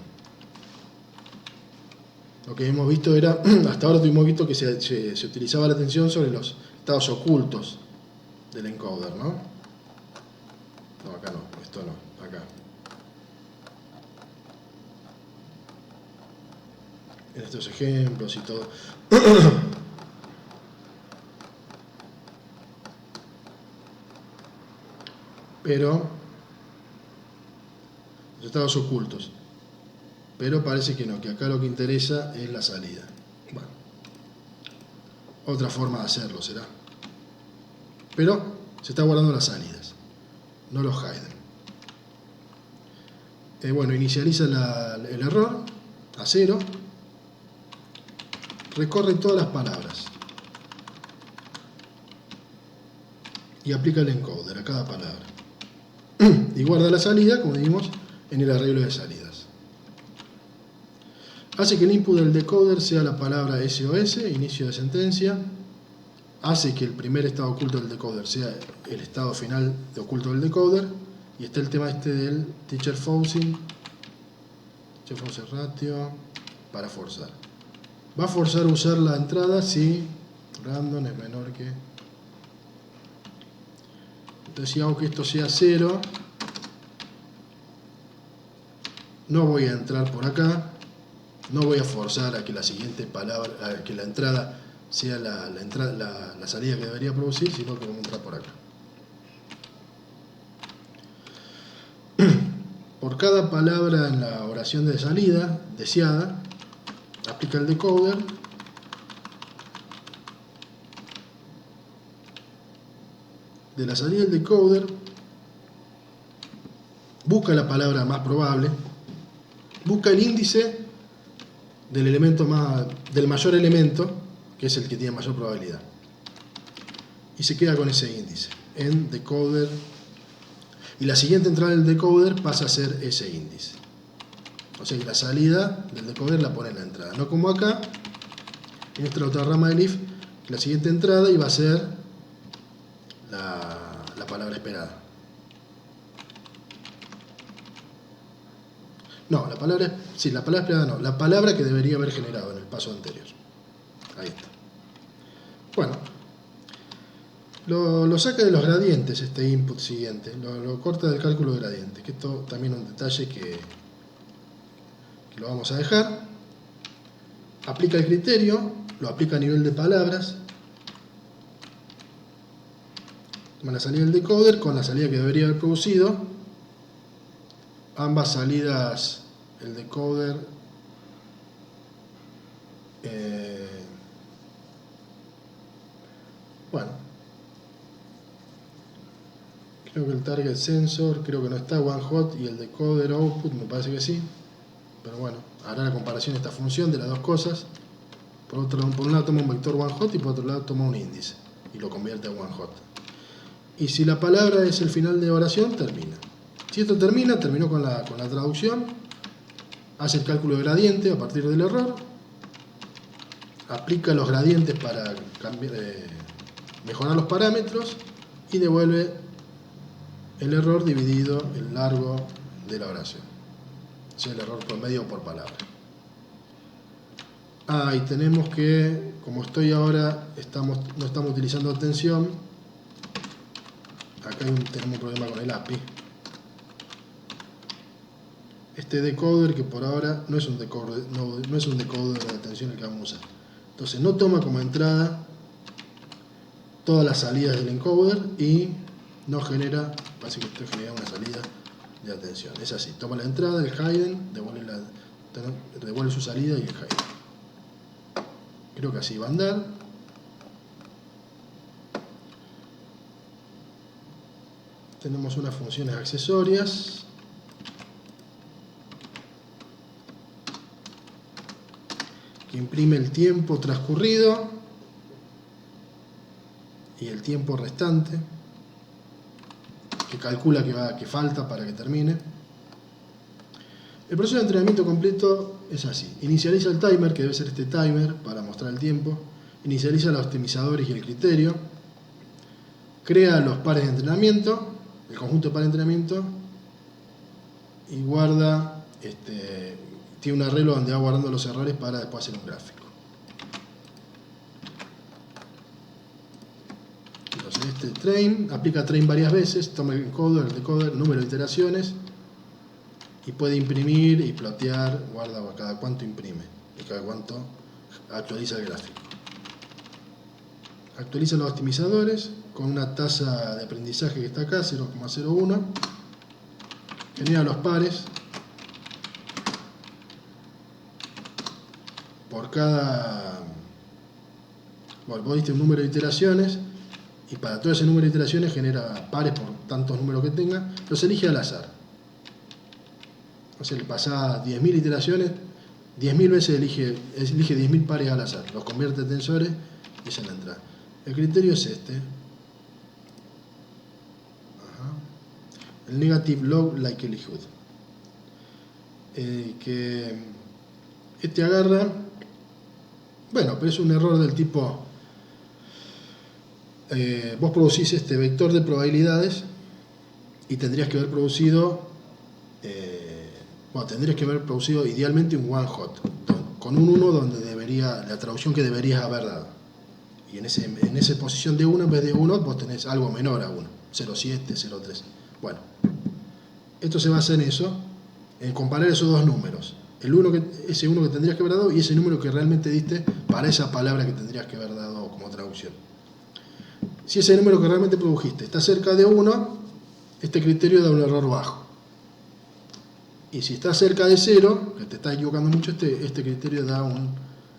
Lo que hemos visto era, hasta ahora tuvimos visto que se utilizaba la atención sobre los estados ocultos del encoder, ¿no? No, acá no, esto no, acá. En estos ejemplos y todo. Pero los estados ocultos. Pero parece que no, que acá lo que interesa es la salida. Bueno, otra forma de hacerlo será. Pero se está guardando las salidas, no los hidden. Bueno, inicializa el error a 0. Recorre todas las palabras. Y aplica el encoder a cada palabra. Y guarda la salida, como dijimos, en el arreglo de salidas. Hace que el input del decoder sea la palabra SOS, inicio de sentencia. Hace que el primer estado oculto del decoder sea el estado final de oculto del decoder. Y está el tema este del teacher forcing ratio para forzar. Va a forzar a usar la entrada si random es menor que... Entonces si hago que esto sea 0, no voy a entrar por acá, no voy a forzar a que la siguiente palabra, a que la entrada sea la salida que debería producir, sino que voy a entrar por acá. Por cada palabra en la oración de salida deseada, aplica el decoder de la salida del decoder, busca la palabra más probable, busca el índice del elemento del mayor elemento, que es el que tiene mayor probabilidad, y se queda con ese índice en decoder, y la siguiente entrada del decoder pasa a ser ese índice. O sea que la salida del decoder la pone en la entrada, no como acá en nuestra otra rama del if, la siguiente entrada iba a ser la palabra esperada. No, la palabra esperada no, la palabra que debería haber generado en el paso anterior. Ahí está. Bueno, lo saca de los gradientes este input siguiente, lo corta del cálculo de gradientes, que esto también es un detalle que lo vamos a dejar. Aplica el criterio, lo aplica a nivel de palabras. Toma la salida del decoder con la salida que debería haber producido. Ambas salidas, el decoder bueno, creo que el target sensor creo que no está one hot, y el decoder output me parece que sí, pero bueno, hará la comparación de esta función de las dos cosas. Por un lado toma un vector one hot y por otro lado toma un índice y lo convierte a one hot. Y si la palabra es el final de oración, termina. Si esto terminó con la traducción, hace el cálculo de gradiente a partir del error, aplica los gradientes para mejorar los parámetros y devuelve el error dividido el largo de la oración, o sea, el error promedio por palabra. Y tenemos que, como estoy ahora, no estamos utilizando atención. Acá tenemos un problema con el API. Este decoder, que por ahora no es un decoder de atención el que vamos a usar. Entonces no toma como entrada todas las salidas del encoder y no genera, parece que esto genera una salida de atención. Es así, toma la entrada, el hidden, devuelve su salida y el hidden. Creo que así va a andar. Tenemos unas funciones accesorias. que imprime el tiempo transcurrido y el tiempo restante, que calcula que falta para que termine. El proceso de entrenamiento completo es así: inicializa el timer, que debe ser este timer para mostrar el tiempo, inicializa los optimizadores y el criterio, crea los pares de entrenamiento, el conjunto de pares de entrenamiento, y guarda, tiene un arreglo donde va guardando los errores para después hacer un gráfico. Entonces train, aplica train varias veces, toma el encoder, el decoder, número de iteraciones, y puede imprimir y plotear, guarda cada cuánto imprime y cada cuánto actualiza el gráfico. Actualiza los optimizadores con una tasa de aprendizaje que está acá, 0,01. Genera los pares por cada... Bueno, vos diste un número de iteraciones y para todo ese número de iteraciones genera pares por tantos números que tenga, los elige al azar. O sea, le pasa 10.000 iteraciones, 10.000 veces elige 10.000 pares al azar, los convierte en tensores y esa es la entrada. El criterio es este. El negative log likelihood. Que agarra, bueno, pero es un error del tipo, vos producís este vector de probabilidades y tendrías que haber producido, idealmente un one hot, con un 1 donde debería, la traducción que deberías haber dado. Y en esa posición de 1, en vez de 1, vos tenés algo menor a 1, 0,7, 0,3. Bueno, esto se basa en eso, en comparar esos dos números. Ese 1 que tendrías que haber dado y ese número que realmente diste para esa palabra que tendrías que haber dado como traducción. Si ese número que realmente produjiste está cerca de 1, este criterio da un error bajo. Y si está cerca de 0, que te está equivocando mucho, este criterio da un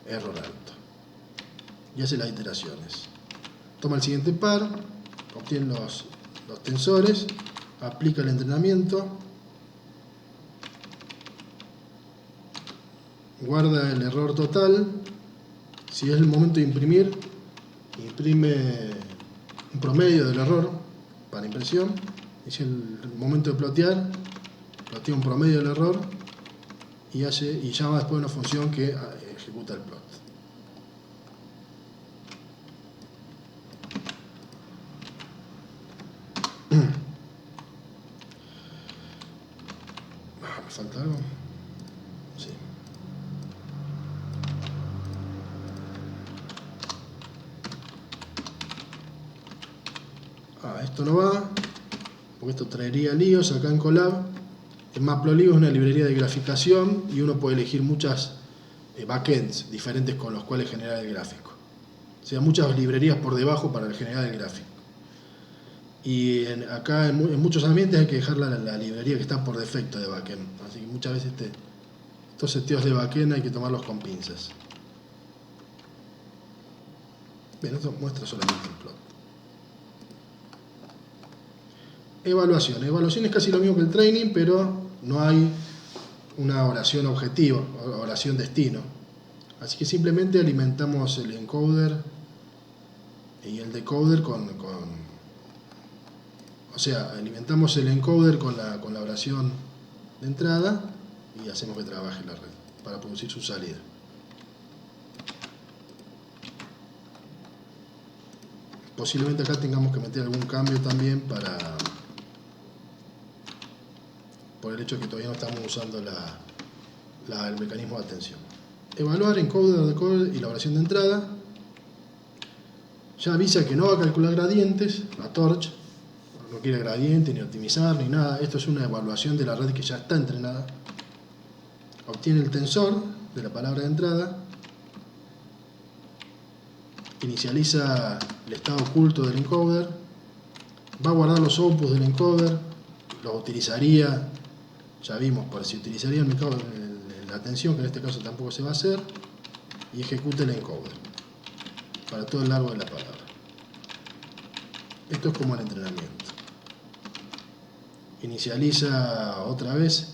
error alto. Y hace las iteraciones. Toma el siguiente par, obtiene los tensores, aplica el entrenamiento, guarda el error total. Si es el momento de imprimir, imprime un promedio del error para impresión. Y si es el momento de plotear, plotea un promedio del error y llama después una función que ejecuta el plot. ¿Me falta algo? Sí. Esto no va, porque esto traería líos acá en Colab. En Matplotlib es una librería de graficación y uno puede elegir muchas backends diferentes con los cuales generar el gráfico. O sea, muchas librerías por debajo para generar el gráfico. Y acá en muchos ambientes hay que dejar la librería que está por defecto de backend. Así que muchas veces estos seteos de backend hay que tomarlos con pinzas. Bien, esto muestra solamente el plot. Evaluación. Evaluación es casi lo mismo que el training, pero no hay una oración objetivo, oración destino. Así que simplemente alimentamos el encoder y el decoder alimentamos el encoder con la oración de entrada y hacemos que trabaje la red para producir su salida. Posiblemente acá tengamos que meter algún cambio también por el hecho de que todavía no estamos usando el mecanismo de atención. Evaluar encoder, decoder y la oración de entrada. Ya avisa que no va a calcular gradientes, la torch, no quiere gradiente, ni optimizar, ni nada. Esto es una evaluación de la red que ya está entrenada. Obtiene el tensor de la palabra de entrada. Inicializa el estado oculto del encoder. Va a guardar los outputs del encoder. Los utilizaría, ya vimos, por si utilizaría el mercado la atención, que en este caso tampoco se va a hacer. Y ejecuta el encoder para todo el largo de la palabra. Esto es como el entrenamiento. Inicializa otra vez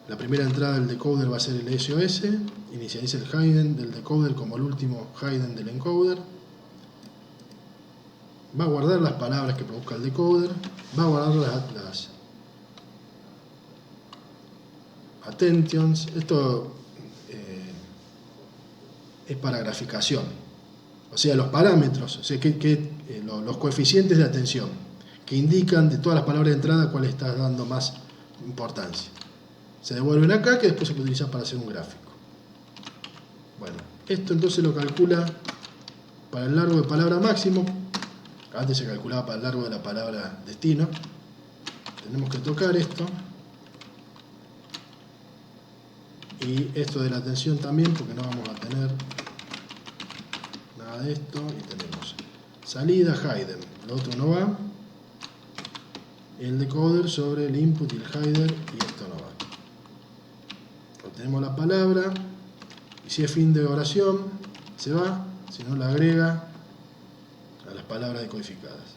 La primera entrada del decoder va a ser el SOS, inicializa el hidden del decoder como el último hidden del encoder. Va a guardar las palabras que produzca el decoder, va a guardar las attentions. Esto es para graficación, o sea, los parámetros, o sea, los coeficientes de atención que indican de todas las palabras de entrada cuál estás dando más importancia. Se devuelven acá, que después se puede utilizar para hacer un gráfico. Bueno, esto entonces lo calcula para el largo de palabra máximo. Antes se calculaba para el largo de la palabra destino. Tenemos que tocar esto. Y esto de la atención también, porque no vamos a tener nada de esto. Y tenemos salida, hidden. Lo otro no va. El decoder sobre el input y el header, y esto no va. Obtenemos la palabra, y si es fin de oración, se va, si no la agrega a las palabras decodificadas.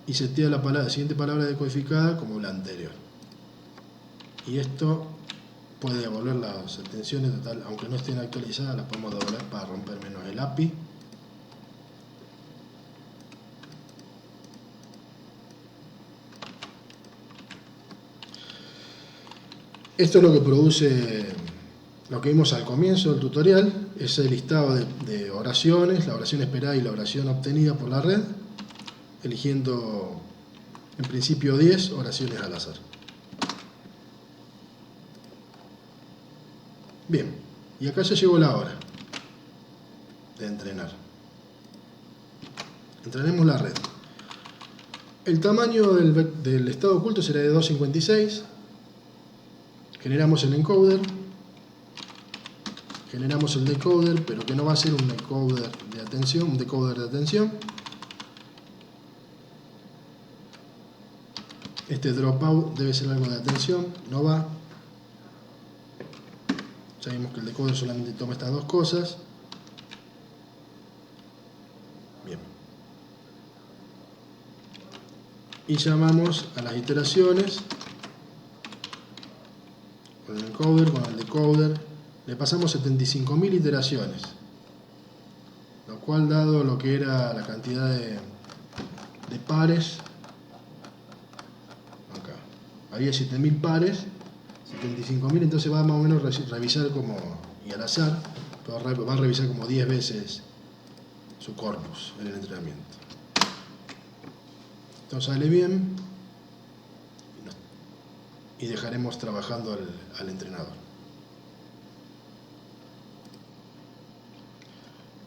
Y setea la siguiente palabra decodificada como la anterior. Y esto puede devolver las atenciones total, aunque no estén actualizadas, las podemos devolver para romper menos el API. Esto es lo que produce, lo que vimos al comienzo del tutorial, es el listado de oraciones, la oración esperada y la oración obtenida por la red, eligiendo en principio 10 oraciones al azar. Bien, y acá ya llegó la hora de entrenar. Entrenemos la red. El tamaño del estado oculto será de 256. Generamos el encoder, generamos el decoder, pero que no va a ser un decoder de atención, Este dropout debe ser algo de atención, no va. Ya vimos que el decoder solamente toma estas dos cosas. Bien. Y llamamos a las iteraciones. Con el encoder, con el decoder, le pasamos 75.000 iteraciones, lo cual, dado lo que era la cantidad de pares, acá había 7.000 pares, 75.000, entonces va más o menos a revisar como, y al azar, va a revisar como 10 veces su corpus en el entrenamiento. Entonces sale bien. Y dejaremos trabajando al entrenador.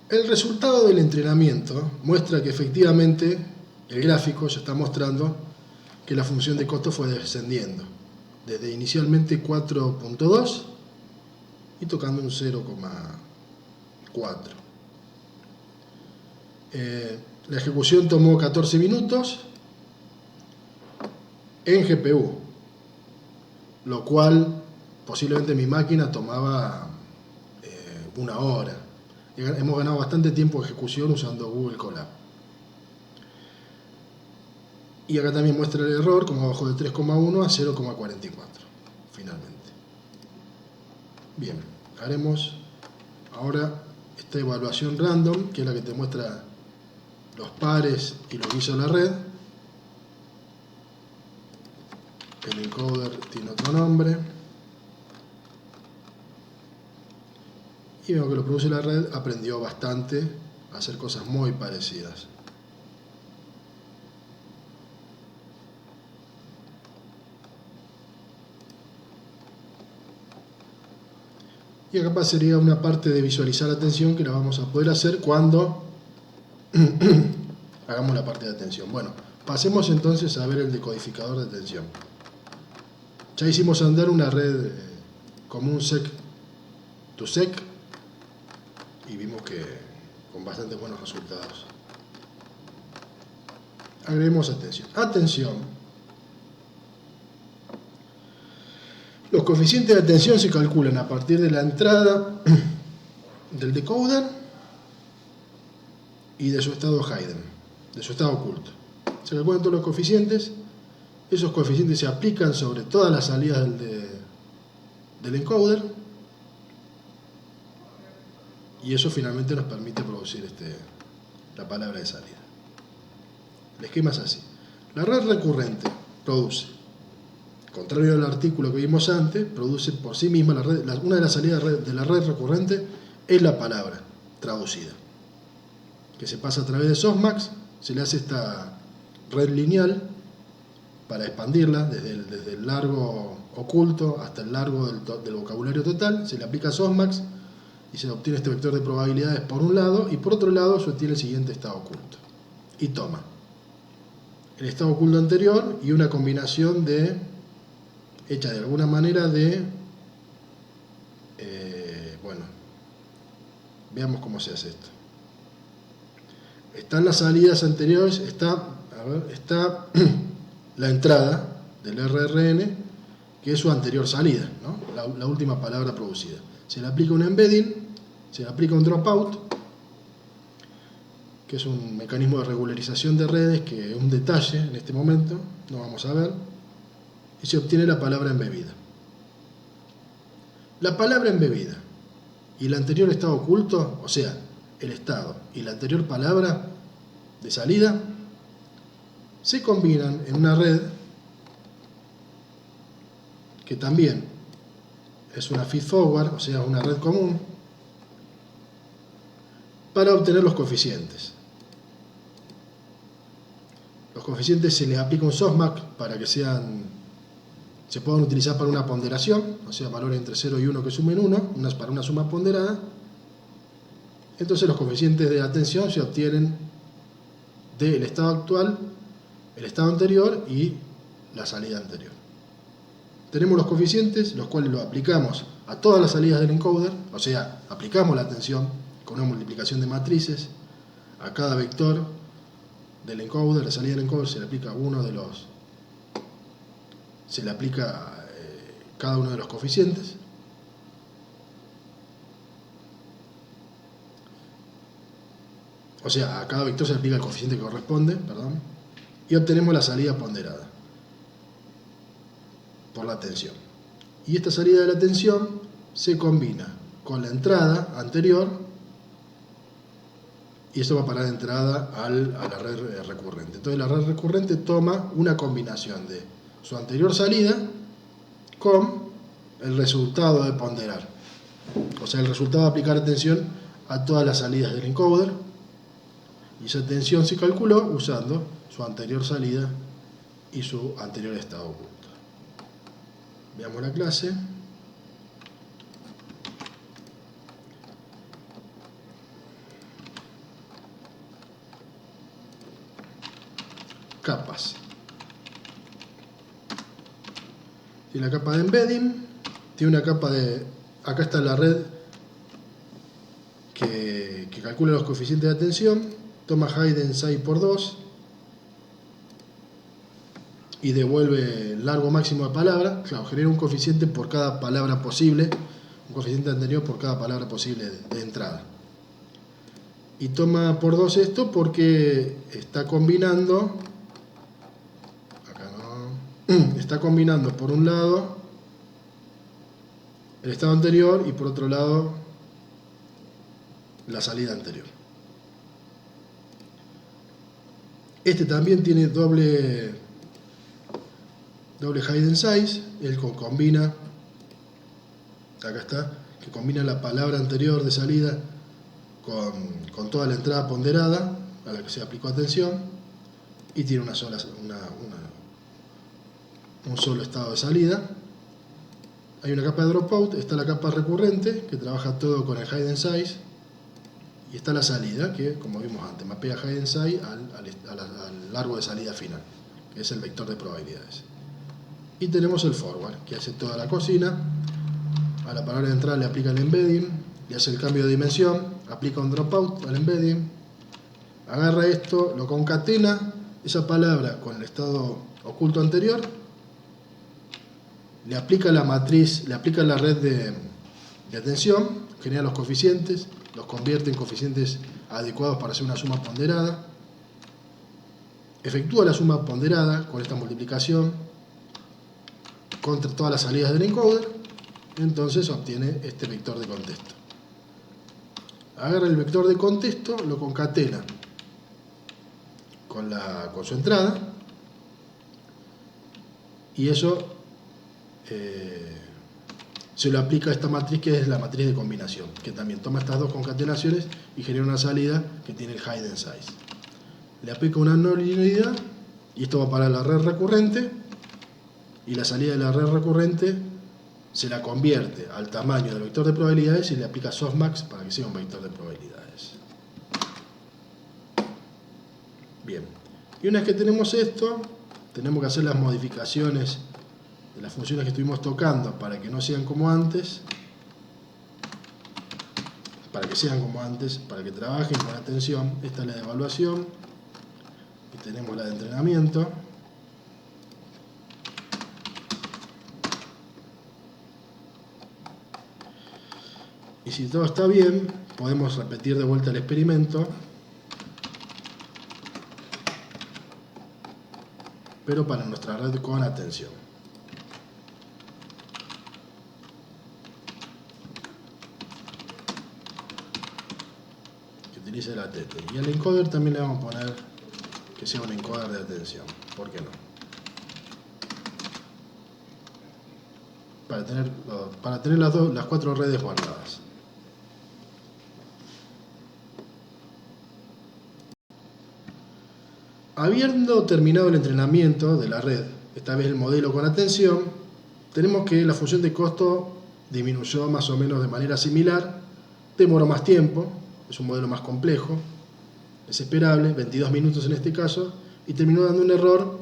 El resultado del entrenamiento muestra que efectivamente el gráfico ya está mostrando que la función de costo fue descendiendo desde inicialmente 4.2 y tocando un 0.4. La ejecución tomó 14 minutos en GPU, lo cual posiblemente mi máquina tomaba 1 hora. Hemos ganado bastante tiempo de ejecución usando Google Colab. Y acá también muestra el error, como bajó de 3,1 a 0,44 finalmente. Bien, haremos ahora esta evaluación random, que es la que te muestra los pares y lo que hizo la red. El encoder tiene otro nombre. Y vemos que lo produce la red, aprendió bastante a hacer cosas muy parecidas. Y acá sería una parte de visualizar la atención que la vamos a poder hacer cuando hagamos la parte de atención. Bueno, pasemos entonces a ver el decodificador de atención. Ya hicimos andar una red como un sec to sec y vimos que con bastante buenos resultados. Agreguemos atención. Atención. Los coeficientes de atención se calculan a partir de la entrada del decoder y de su estado hidden, de su estado oculto. Se calculan todos los coeficientes. Esos coeficientes se aplican sobre todas las salidas del encoder, y eso finalmente nos permite producir la palabra de salida. El esquema es así. La red recurrente produce, contrario al artículo que vimos antes, produce por sí misma una de las salidas de la red recurrente es la palabra traducida, que se pasa a través de softmax, se le hace esta red lineal para expandirla desde el largo oculto hasta el largo del vocabulario total, se le aplica softmax y se obtiene este vector de probabilidades por un lado, y por otro lado se obtiene el siguiente estado oculto. Y toma el estado oculto anterior y una combinación hecha de alguna manera bueno, veamos cómo se hace esto. Están las salidas anteriores, está la entrada del RRN, que es su anterior salida, ¿no? La última palabra producida. Se le aplica un embedding, se le aplica un dropout, que es un mecanismo de regularización de redes, que es un detalle en este momento, no vamos a ver, y se obtiene la palabra embebida. La palabra embebida y el anterior estado oculto, o sea, el estado y la anterior palabra de salida, se combinan en una red que también es una feed forward, o sea, una red común, para obtener los coeficientes. Los coeficientes se les aplica un softmax para que se puedan utilizar para una ponderación, o sea, valores entre 0 y 1 que sumen 1, para una suma ponderada. Entonces los coeficientes de atención se obtienen del estado actual, el estado anterior y la salida anterior. Tenemos los coeficientes, los cuales los aplicamos a todas las salidas del encoder, o sea, aplicamos la atención con una multiplicación de matrices a cada vector del encoder, la salida del encoder se le aplica cada uno de los coeficientes. O sea, a cada vector se le aplica el coeficiente que corresponde, y obtenemos la salida ponderada por la atención. Y esta salida de la atención se combina con la entrada anterior, y eso va a parar de entrada a la red recurrente. Entonces la red recurrente toma una combinación de su anterior salida con el resultado de ponderar, o sea, el resultado de aplicar atención a todas las salidas del encoder, y esa atención se calculó usando su anterior salida y su anterior estado oculto. Veamos la clase. Capas. Tiene la capa de embedding, tiene una capa acá está la red que calcula los coeficientes de atención, toma Hayden 6 por 2 y devuelve el largo máximo de palabra. Claro, genera un coeficiente por cada palabra posible, un coeficiente anterior por cada palabra posible de entrada. Y toma por 2 esto porque está combinando, está combinando por un lado el estado anterior y por otro lado la salida anterior. Este también tiene doble Hayden size, él combina, acá está, que combina la palabra anterior de salida con toda la entrada ponderada a la que se aplicó atención, y tiene un solo estado de salida. Hay una capa de dropout, está la capa recurrente que trabaja todo con el Hayden size, y está la salida que, como vimos antes, mapea Hayden size al largo de salida final, que es el vector de probabilidades. Y tenemos el forward, que hace toda la cocina. A la palabra de entrada le aplica el embedding, le hace el cambio de dimensión, aplica un dropout al embedding, agarra esto, lo concatena, esa palabra con el estado oculto anterior, le aplica la matriz, le aplica la red de atención, genera los coeficientes, los convierte en coeficientes adecuados para hacer una suma ponderada, efectúa la suma ponderada con esta multiplicación contra todas las salidas del encoder, entonces obtiene este vector de contexto. Agarra el vector de contexto, lo concatena con su entrada, y eso se lo aplica a esta matriz, que es la matriz de combinación, que también toma estas dos concatenaciones y genera una salida que tiene el hidden size. Le aplica una no linealidad y esto va para la red recurrente, y la salida de la red recurrente se la convierte al tamaño del vector de probabilidades y le aplica softmax para que sea un vector de probabilidades. Bien, y una vez que tenemos esto, tenemos que hacer las modificaciones de las funciones que estuvimos tocando para que no sean como antes, para que trabajen con atención. Esta es la de evaluación y tenemos la de entrenamiento. Y si todo está bien, podemos repetir de vuelta el experimento, pero para nuestra red con atención. Que utilice la TT. Y al encoder también le vamos a poner que sea un encoder de atención. ¿Por qué no? Para tener las cuatro redes guardadas. Habiendo terminado el entrenamiento de la red, esta vez el modelo con atención, tenemos que la función de costo disminuyó más o menos de manera similar, demoró más tiempo, es un modelo más complejo, es esperable, 22 minutos en este caso, y terminó dando un error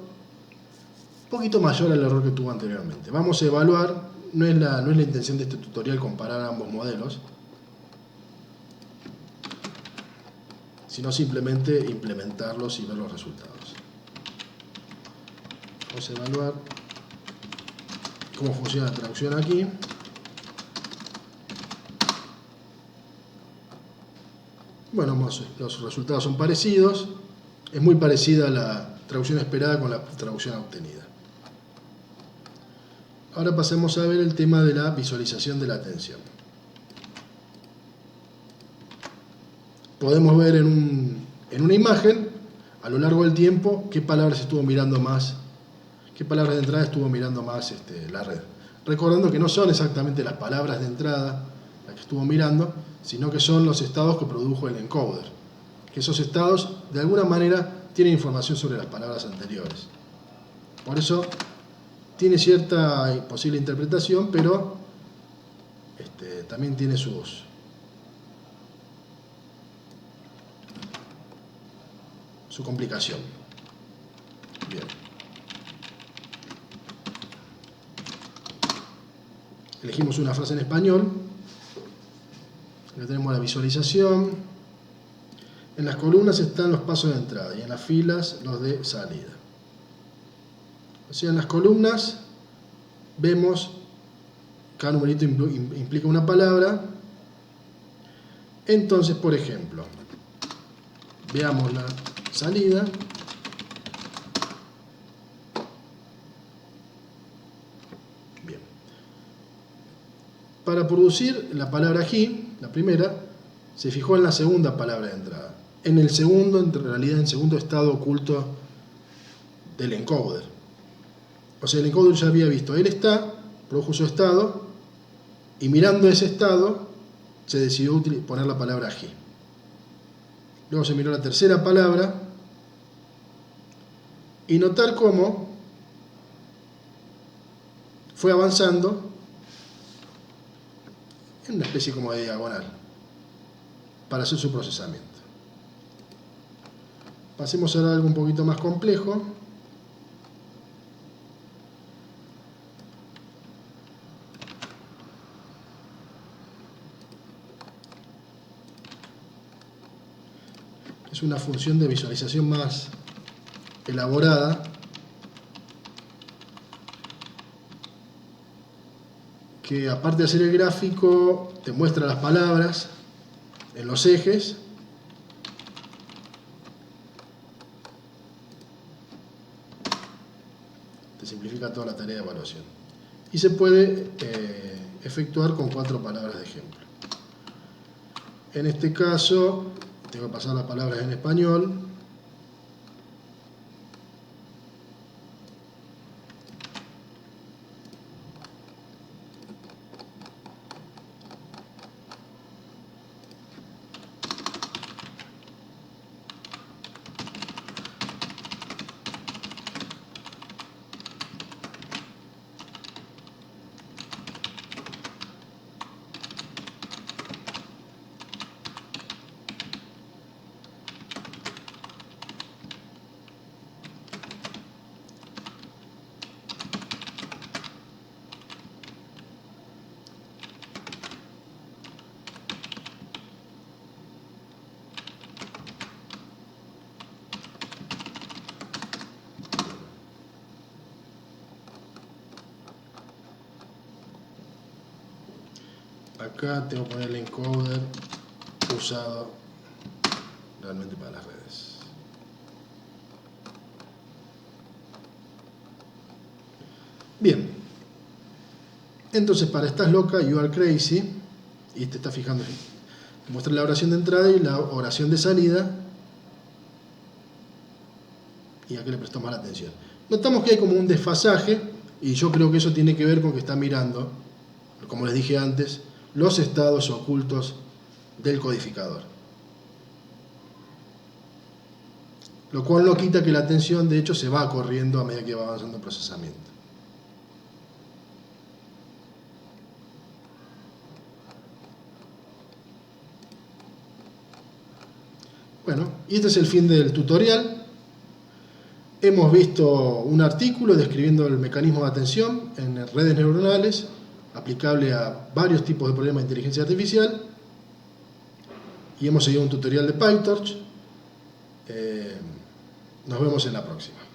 un poquito mayor al error que tuvo anteriormente. Vamos a evaluar, no es la intención de este tutorial comparar ambos modelos, sino simplemente implementarlos y ver los resultados. Vamos a evaluar cómo funciona la traducción aquí. Bueno, los resultados son parecidos. Es muy parecida la traducción esperada con la traducción obtenida. Ahora pasemos a ver el tema de la visualización de la atención. Podemos ver en una imagen, a lo largo del tiempo, qué palabras estuvo mirando más, qué palabras de entrada estuvo mirando más la red. Recordando que no son exactamente las palabras de entrada las que estuvo mirando, sino que son los estados que produjo el encoder. Que esos estados, de alguna manera, tienen información sobre las palabras anteriores. Por eso, tiene cierta posible interpretación, pero también tiene su complicación. Bien. Elegimos una frase en español. Acá tenemos la visualización. En las columnas están los pasos de entrada y en las filas los de salida. O sea, en las columnas vemos cada numerito implica una palabra. Entonces, por ejemplo, veamos la salida. Bien. Para producir la palabra he, la primera, se fijó en la segunda palabra de entrada. En el segundo, en realidad, en el segundo estado oculto del encoder. O sea, el encoder ya había visto, él está, produjo su estado, y mirando ese estado, se decidió poner la palabra he. Luego se miró la tercera palabra, y notar cómo fue avanzando en una especie como de diagonal para hacer su procesamiento. Pasemos ahora a algo un poquito más complejo. Es una función de visualización más elaborada que, aparte de hacer el gráfico, te muestra las palabras en los ejes te simplifica toda la tarea de evaluación y se puede efectuar con 4 palabras de ejemplo. En este caso, tengo que pasar las palabras en español. Acá tengo que poner el encoder usado realmente para las redes. Bien, entonces para Estás Loca, You Are Crazy, y te estás fijando, muestra la oración de entrada y la oración de salida, y aquí le prestamos la atención. Notamos que hay como un desfasaje, y yo creo que eso tiene que ver con que está mirando, como les dije antes, los estados ocultos del codificador. Lo cual no quita que la atención, de hecho, se va corriendo a medida que va avanzando el procesamiento. Bueno, y este es el fin del tutorial. Hemos visto un artículo describiendo el mecanismo de atención en redes neuronales, aplicable a varios tipos de problemas de inteligencia artificial, y hemos seguido un tutorial de PyTorch. Nos vemos en la próxima.